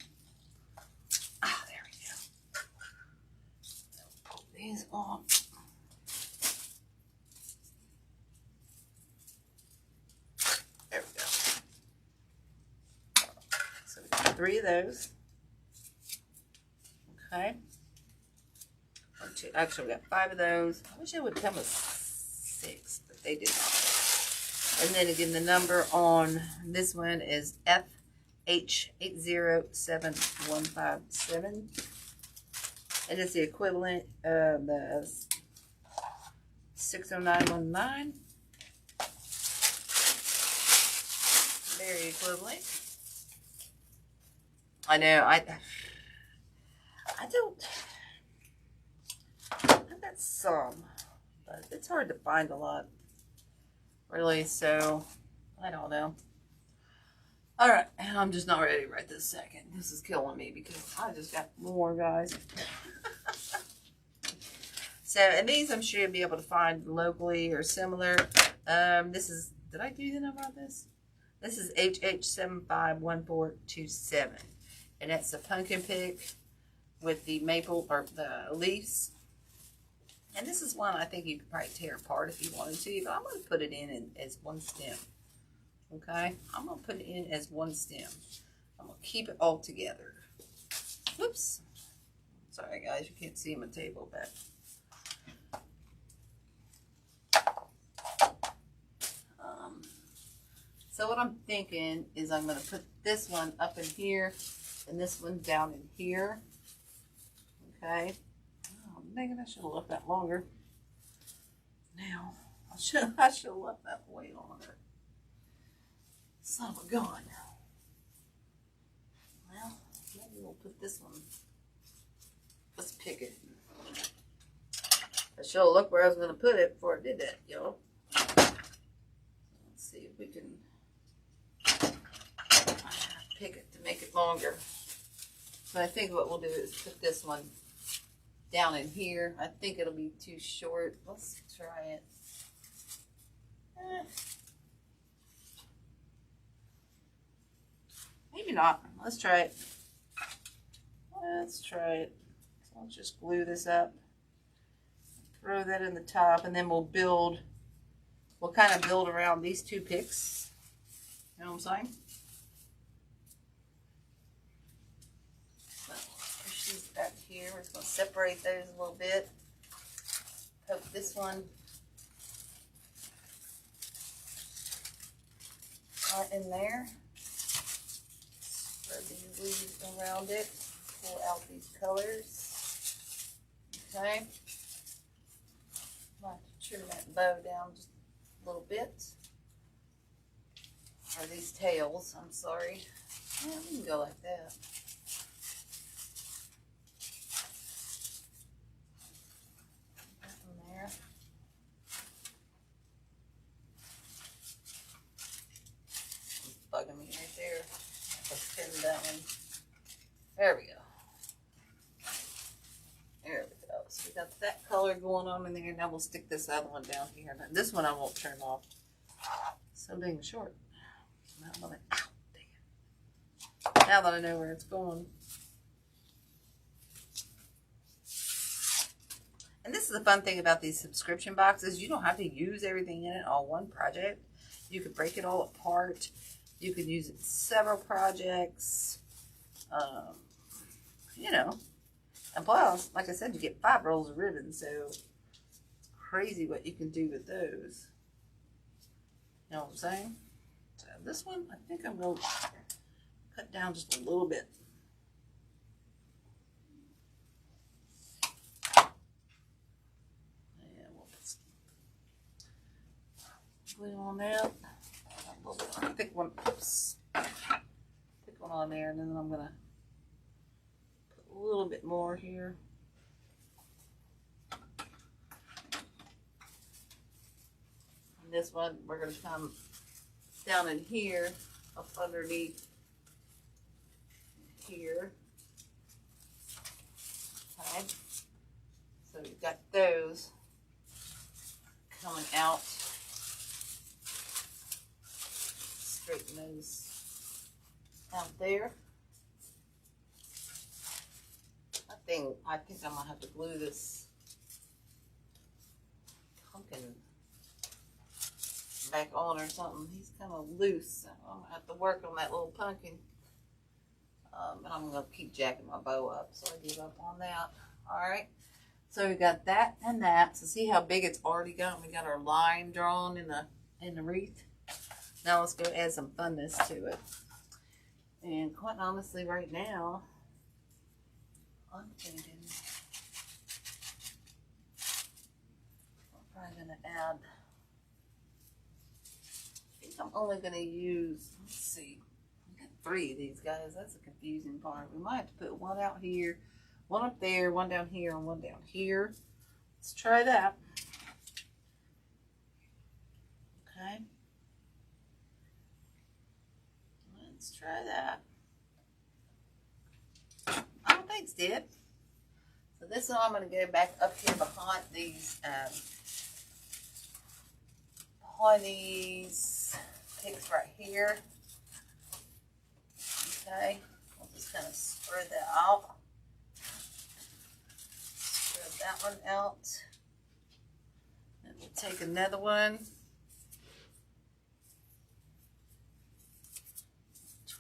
Ah, there we go. Pull these off. There we go. So we got 3 of those. Okay. Actually, we got 5 of those. I wish it would come with 6, but they did not. And then again, the number on this one is FH807157. And it's the equivalent of the 60919. Very equivalent. I know, I've got some, but it's hard to find a lot. Really, so I don't know. All right, and I'm just not ready right this second. This is killing me because I just got more, guys. So, and these I'm sure you'll be able to find locally or similar. This is, did I do the number on this? This is HH751427, and that's a pumpkin pick with the maple or the leaves. And this is one I think you could probably tear apart if you wanted to, but I'm going to put it in as one stem. Okay? I'm going to put it in as one stem. I'm going to keep it all together. Whoops. Sorry, guys. You can't see my table, but... So what I'm thinking is I'm going to put this one up in here and this one down in here. Okay. Oh, dang it, I should have left that longer. Now, I should have left that way longer. Son of a gun. Well, maybe we'll put this one. Let's pick it. I should have looked where I was going to put it before I did that, y'all. Let's see if we can pick it to make it longer. But I think what we'll do is put this one down in here. I think it'll be too short. Let's try it. Maybe not. Let's try it. Let's try it. So I'll just glue this up. Throw that in the top, and then we'll build. We'll kind of build around these two picks. You know what I'm saying? So push these back here. We're just going to separate those a little bit. Poke this one right in there. Spread these leaves around it. Pull out these colors. Okay. I have to trim that bow down just a little bit. Or these tails, I'm sorry. Yeah, we can go like that. That one there. It's bugging me right there. Let's pin that one. There we go. There we go. So we got that color going on in there. Now we'll stick this other one down here. Now, this one I won't turn off. So dang short. Now that now that I know where it's going. And this is the fun thing about these subscription boxes. You don't have to use everything in it on one project. You could break it all apart. You could use it in several projects. You know. And plus, like I said, you get 5 rolls of ribbon, so it's crazy what you can do with those. You know what I'm saying? So this one, I think I'm going to cut down just a little bit. And we'll put some glue on that. A little bit thick one. Oops. Thick one on there, and then I'm going to a little bit more here. And this one, we're going to come down in here, up underneath here. Okay. So we've got those coming out. Straighten those out there. I think I'm gonna have to glue this pumpkin back on or something. He's kind of loose. So I'm gonna have to work on that little pumpkin. And I'm gonna keep jacking my bow up, so I give up on that. All right. So we got that and that. So see how big it's already got. We got our line drawn in the wreath. Now let's go add some funness to it. And quite honestly, right now, I'm thinking I'm probably going to add, I think I'm only going to use, let's see, I got 3 of these guys. That's a confusing part. We might have to put one out here, one up there, one down here, and one down here. Let's try that. Okay. Let's try that. Oh, thanks, Dad. So this one I'm going to go back up here behind these picks right here. Okay, we'll just kind of spread that out. Spread that one out. And we'll take another one.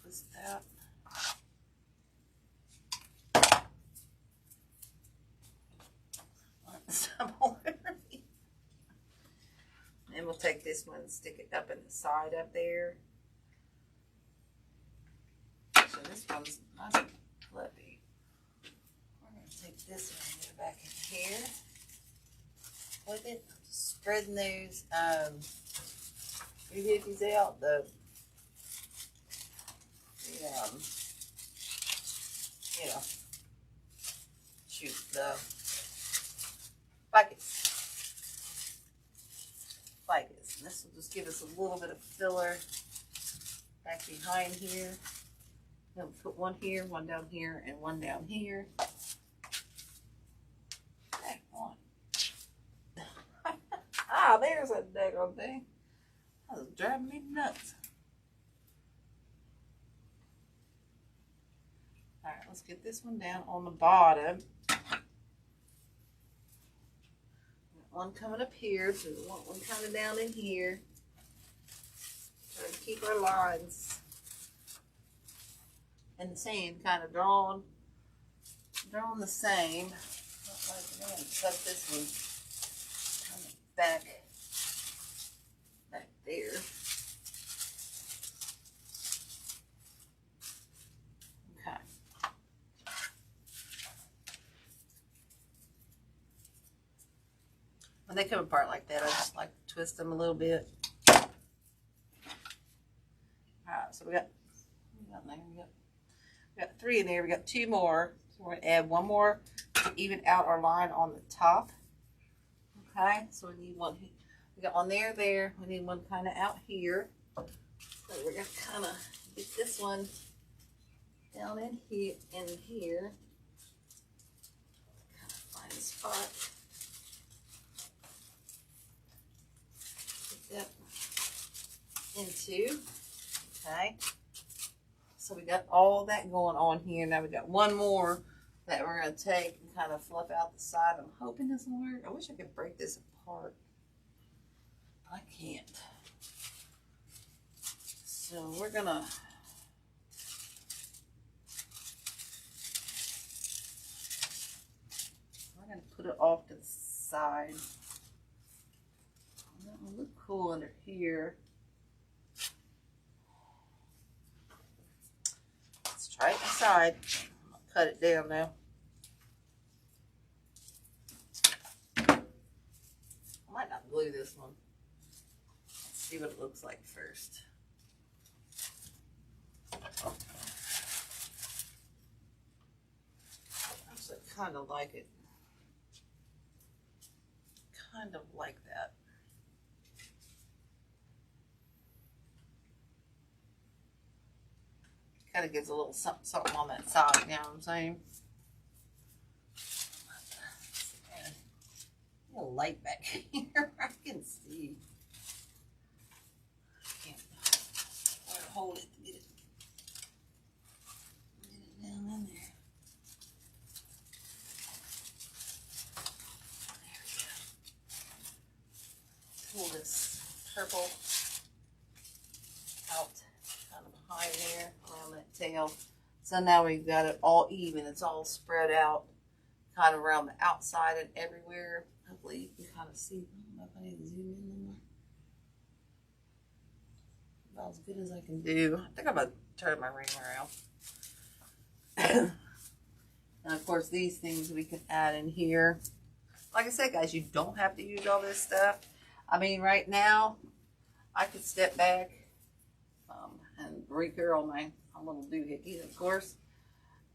Twist that. And we'll take this one and stick it up in the side up there. one's nice and fluffy. We're going to take this one and get it back in here with it. Just spreading those 350s out. The ficus. And this will just give us a little bit of filler back behind here. Then we'll put one here, one down here, and one down here. Hey, on. Ah, there's that daggone thing. That was driving me nuts. Alright, let's get this one down on the bottom. One coming up here, so we want one kind of down in here. Try to keep our lines in the same, kind of drawn the same. I'm going to tuck this one kind of back there. Okay. When they come apart like that, I just like to twist them a little bit. Alright, so we got 3 in there. We got 2 more. So we're going to add one more to even out our line on the top. Okay, so we need one. We got one there. We need one kind of out here. So we're going to kind of get this one down in here. Kind of find a spot. That into. Okay, so we got all that going on here. Now we got one more that we're going to take and kind of fluff out the side. I'm hoping this will work. I wish I could break this apart. I can't. So we're going to put it off to the side. That will look cool under here. Let's try it inside. I'll cut it down now. I might not glue this one. Let's see what it looks like first. Actually, kind of like it. Kind of like that. Kind of gives a little something on that side, you know what I'm saying? A little light back here, I can see. I can't hold it to get it down in there. There we go. Pull this purple out kind of behind there around that tail. So now we've got it all even. It's all spread out kind of around the outside and everywhere. Hopefully you can kind of see. I don't know if I need to zoom in more. About as good as I can do. I think I'm going to turn my ring around. And of course these things we can add in here. Like I said, guys, you don't have to use all this stuff. I mean, right now, I could step back and recurl my little doohickey, of course.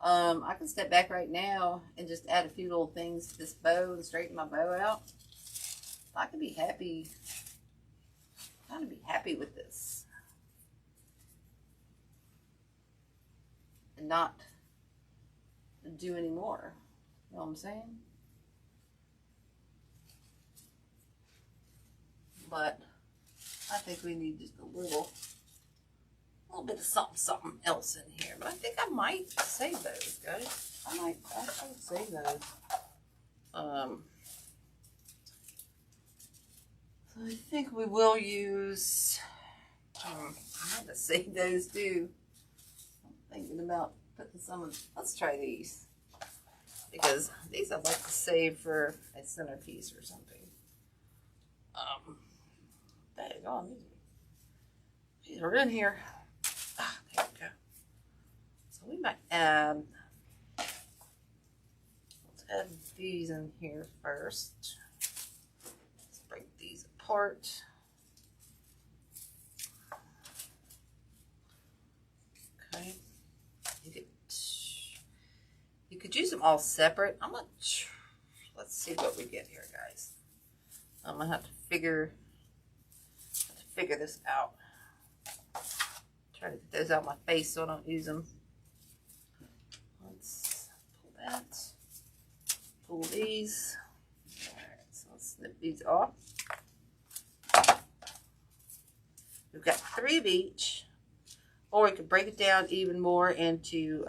I can step back right now and just add a few little things to this bow and straighten my bow out. I could be happy, kind of be happy with this. And not do any more. You know what I'm saying? But I think we need just a little bit of something else in here. But I think I might save those, guys. I might save those. So I think we will use, I might have save those too. I'm thinking about putting some of, let's try these. Because these I'd like to save for a centerpiece or something. There you go. These are in here. Ah, there we go. So we might add, let's add these in here first. Let's break these apart. Okay. You could use them all separate. Let's see what we get here, guys. I'm gonna have to figure this out. Try to get those out of my face so I don't use them. Let's pull that. Pull these. Alright, so let's snip these off. We've got 3 of each. Or we could break it down even more into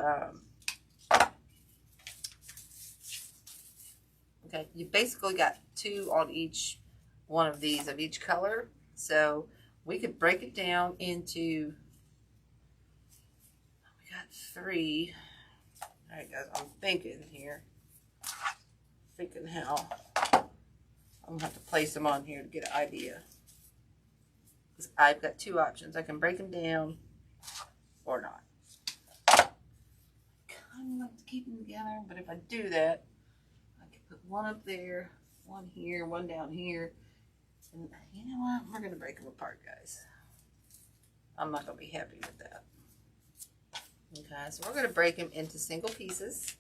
okay, you basically got 2 on each one of these of each color. So we could break it down into, we got 3. All right, guys, I'm thinking here. Thinking how I'm gonna have to place them on here to get an idea. Because I've got 2 options. I can break them down or not. Kind of like to keep them together, but if I do that, I can put one up there, one here, one down here. And you know what? We're going to break them apart, guys. I'm not going to be happy with that. Okay, so we're going to break them into single pieces.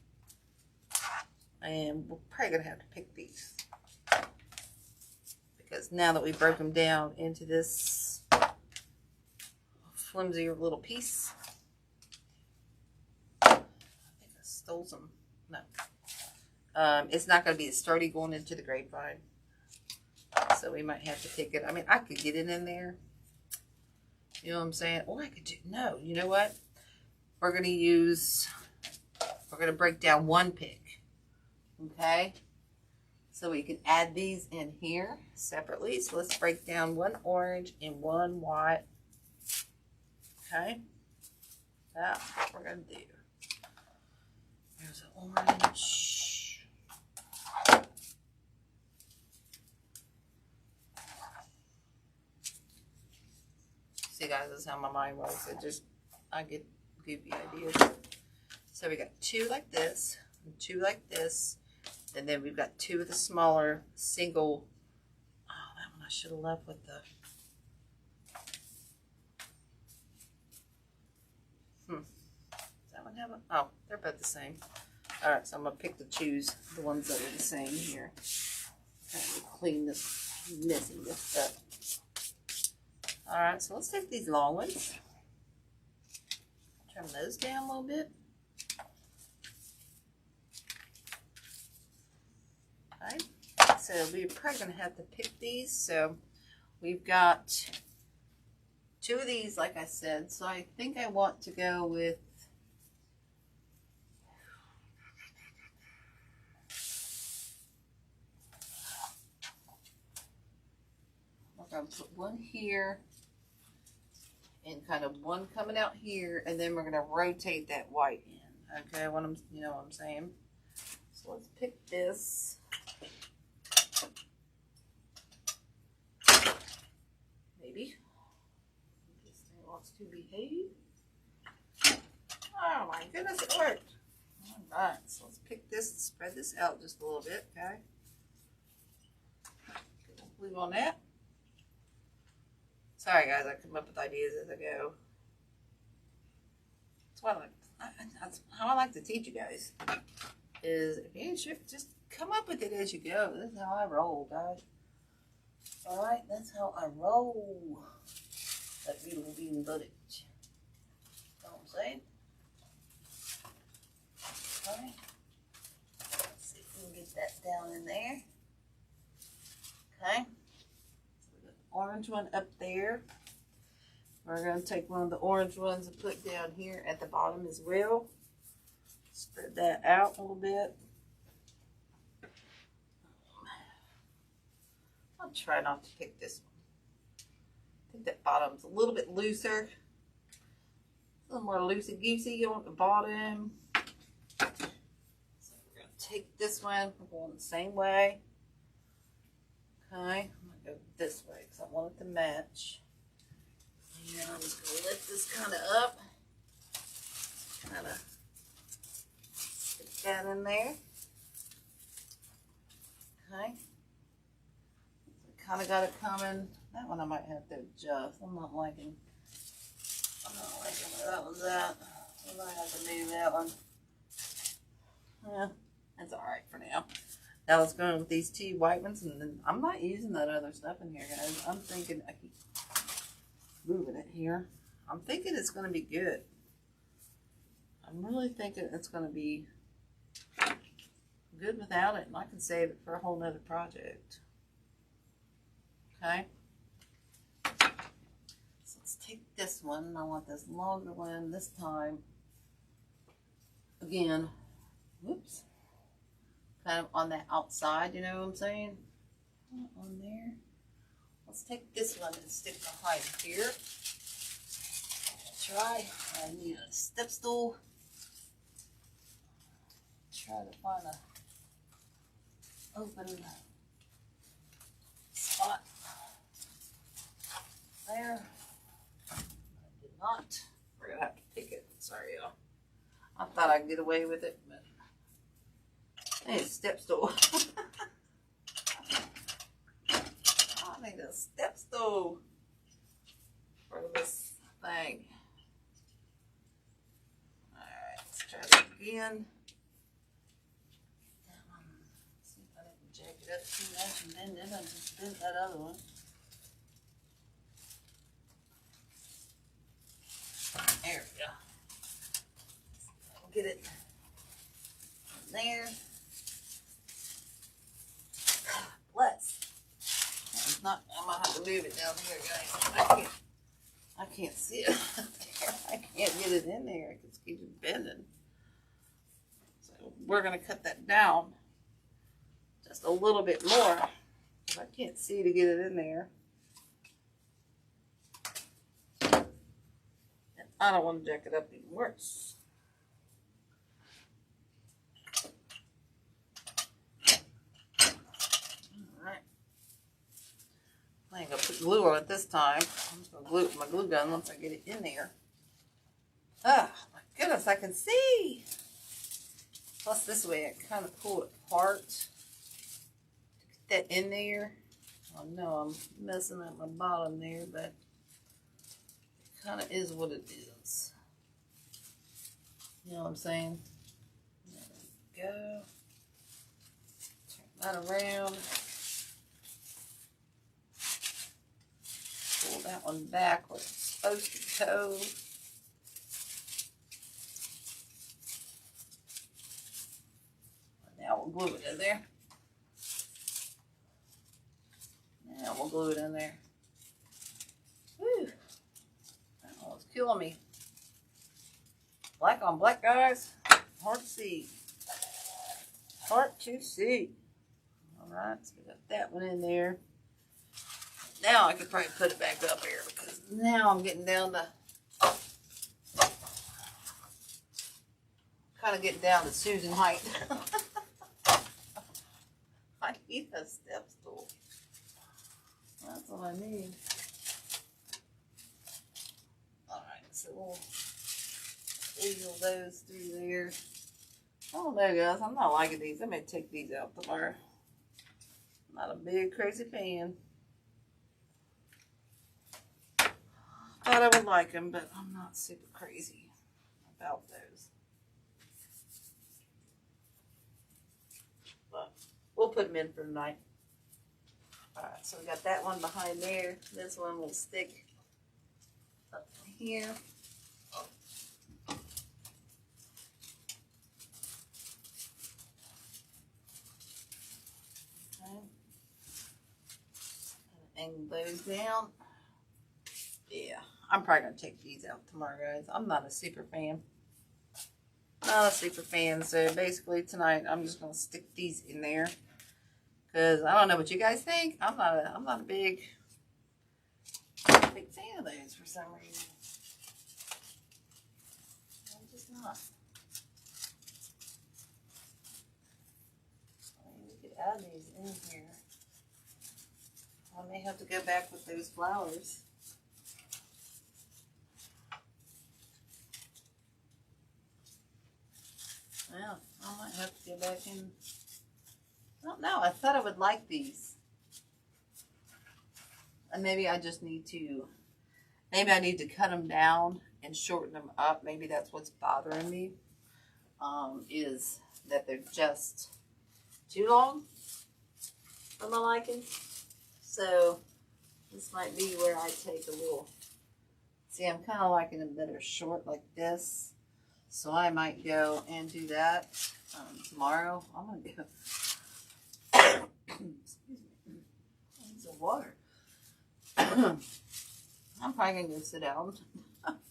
And we're probably going to have to pick these. Because now that we broke them down into this flimsy little piece. I think I stole some. No. It's not going to be as sturdy going into the grapevine. So we might have to take it. I mean, I could get it in there. You know what I'm saying? Or I could do, no, you know what? We're going to break down 1 pick. Okay? So we can add these in here separately. So let's break down 1 orange and 1 white. Okay? That's what we're going to do. There's an orange. See, guys, this is how my mind works. I get goofy ideas. So we got 2 like this, and 2 like this, and then we've got 2 of the smaller single. Oh, that one I should have left with the. Does that one have a? Oh, they're both the same. All right, so I'm gonna choose the ones that are the same here. Clean this messiness up. All right, so let's take these long ones, trim those down a little bit. Okay, so we're probably going to have to pick these. So we've got 2 of these, like I said. So I think I want to go with I'm going to put 1 here. And kind of 1 coming out here, and then we're going to rotate that white in. Okay, you know what I'm saying? So let's pick this. Maybe. This thing wants to behave. Oh my goodness, it worked. Alright, so let's pick this and spread this out just a little bit, okay? Put the glue on that. Sorry, guys, I come up with ideas as I go. That's how I like to teach you guys. Is if you ain't sure, just come up with it as you go. This is how I roll, guys. All right, that's how I roll. That beautiful bean footage. You know what I'm saying? All right. Let's see if we can get that down in there. Okay. Orange one up there. We're going to take one of the orange ones and put down here at the bottom as well. Spread that out a little bit. I'll try not to pick this one. I think that bottom's a little bit looser. A little more loosey-goosey on the bottom. So we're going to take this one. We're going the same way. Okay. Go this way because I want it to match. And I'm just going to lift this kind of up. Kind of that in there. Okay. Kind of got it coming. That one I might have to adjust. I'm not liking where that one's at. I might have to move that one. Yeah, that's alright for now. Now let's go with these two white ones, and then I'm not using that other stuff in here, guys. I'm thinking, I keep moving it here. I'm thinking it's going to be good. I'm really thinking it's going to be good without it, and I can save it for a whole nother project. Okay. So let's take this one. I want this longer one this time. Again, whoops. Kind of on the outside, you know what I'm saying? On there. Let's take this one and stick behind here. Try. I need a step stool. Try to find a open spot there. I did not. We're gonna have to pick it. Sorry, y'all. I thought I'd get away with it, but hey, step stool. I need a step stool for this thing. Alright, let's try that again. See if I didn't jack it up too much and then I just bent that other one. There we go. I'll get it there. Bless. It's not, I might have to move it down here, guys. I can't see it. I can't get it in there. It just keeps bending. So we're going to cut that down just a little bit more. I can't see to get it in there. And I don't want to jack it up even worse. I ain't gonna put glue on it this time. I'm just gonna glue it with my glue gun once I get it in there. Ah, my goodness, I can see. Plus this way I kind of pull it apart to get that in there. I know I'm messing up my bottom there, but it kind of is what it is. You know what I'm saying? There we go. Turn that around. Pull that one back where it's supposed to go. Now we'll glue it in there. Now we'll glue it in there. Whew. That one was killing me. Black on black, guys. Hard to see. Hard to see. Alright, so we got that one in there. Now I could probably put it back up here because now I'm getting down to kind of getting down to Susan height. I need a step stool. That's what I need. Alright, so we'll wheel those through there. I don't know, guys. I'm not liking these. I may take these out tomorrow. I'm not a big crazy fan. Thought I would like them, but I'm not super crazy about those. But we'll put them in for tonight. Alright, so we got that one behind there. This one will stick up here. Okay. Angle those down. Yeah, I'm probably going to take these out tomorrow, guys. I'm not a super fan. Not a super fan. So basically tonight I'm just going to stick these in there. Because I don't know what you guys think. I'm not a big fan of those for some reason. I'm just not. I mean, we could add these in here. I may have to go back with those flowers. Well, Yeah, I might have to get back in. I don't know. I thought I would like these. And maybe I just need to, maybe I need to cut them down and shorten them up. Maybe that's what's bothering me, is that they're just too long for my liking. So this might be where I take a little, see, I'm kind of liking them that are short like this. So I might go and do that tomorrow. I'm going to go, excuse me, need some water. I'm probably going to go sit down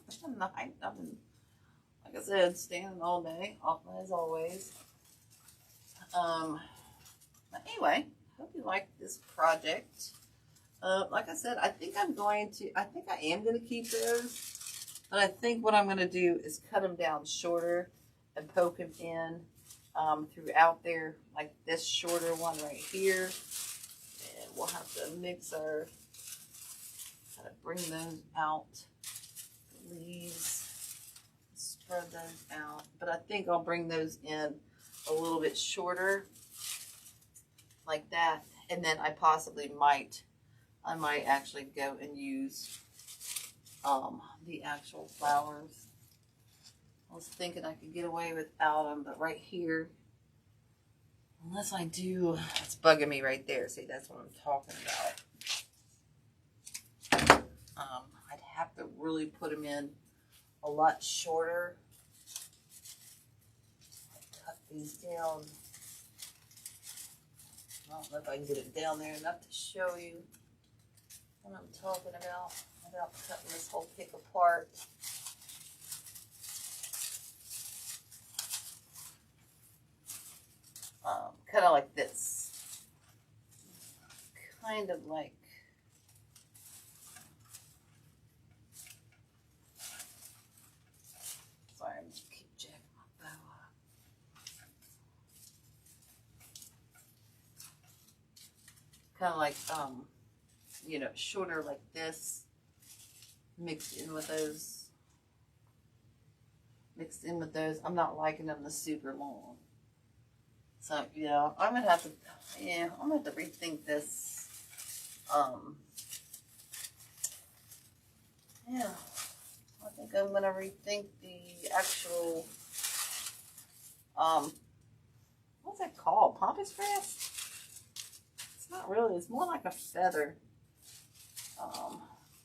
tonight. I've been, like I said, standing all day, as always. But anyway, hope you like this project. Like I said, I think I am going to keep those. But I think what I'm going to do is cut them down shorter and poke them in throughout there, like this shorter one right here. And we'll have to mix our, kind of bring those out, the leaves, spread those out. But I think I'll bring those in a little bit shorter, like that. And then I might actually go and use the actual flowers. I was thinking I could get away without them, but right here, unless I do, it's bugging me right there. See, that's what I'm talking about. I'd have to really put them in a lot shorter. Cut these down. I don't know if I can get it down there enough to show you what I'm talking about without cutting this whole pick apart. Kind of like this. Kind of like, sorry, I'm just keep jacking my bow up. Kind of like, you know, shorter like this, mixed in with those. I'm not liking them the super long. So, yeah, I'm going to have to rethink this. Yeah, I think I'm going to rethink the actual, what's that called? Pampas grass? It's not really, it's more like a feather.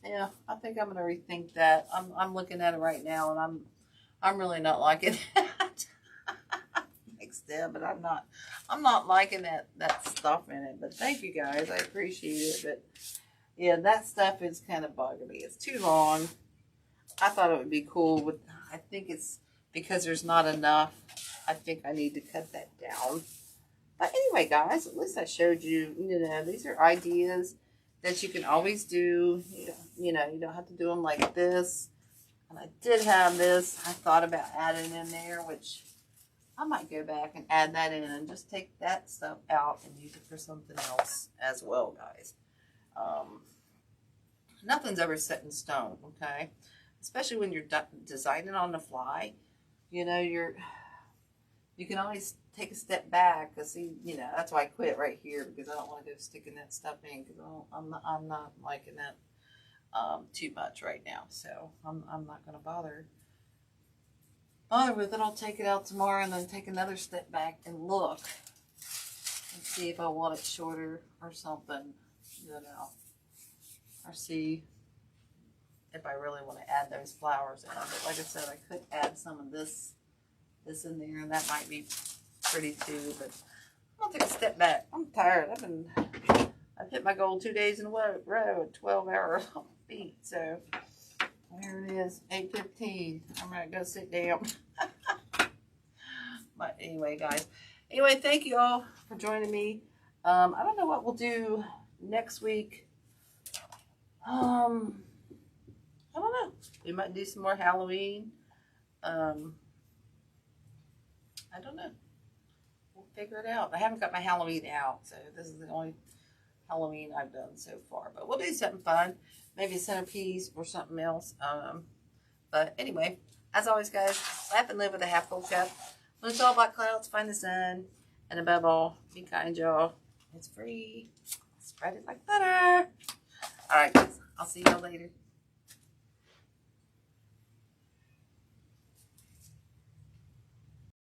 Yeah, I think I'm going to rethink that. I'm looking at it right now, and I'm really not liking that. Them, but I'm not liking that stuff in it. But thank you guys, I appreciate it. But yeah, that stuff is kind of bugging me. It's too long. I thought it would be cool with, I think it's because there's not enough. I think I need to cut that down. But anyway, guys, at least I showed you, you know, these are ideas that you can always do. You know, you don't have to do them like this. And I did have this, I thought about adding in there, which I might go back and add that in and just take that stuff out and use it for something else as well, guys. Nothing's ever set in stone, okay? Especially when you're designing on the fly. You know, you can always take a step back, because, see, you know, that's why I quit right here, because I don't want to go sticking that stuff in, because I'm not liking that too much right now. So I'm not going to bother with it. I'll take it out tomorrow and then take another step back and look and see if I want it shorter or something, you know, or see if I really want to add those flowers in. But like I said, I could add some of this in there, and that might be pretty too. But I'll take a step back. I'm tired. I've hit my goal 2 days in a row at 12 hours on my feet. So there it is, 8:15. I'm going to go sit down. But anyway, guys. Anyway, thank you all for joining me. I don't know what we'll do next week. I don't know. We might do some more Halloween. I don't know. We'll figure it out. I haven't got my Halloween out, so this is the only Halloween I've done so far. But we'll do something fun. Maybe a centerpiece or something else. But anyway, as always, guys, laugh and live with a half full cup. When it's all black clouds, find the sun. And above all, be kind, y'all. It's free. Spread it like butter. All right, guys. I'll see y'all later.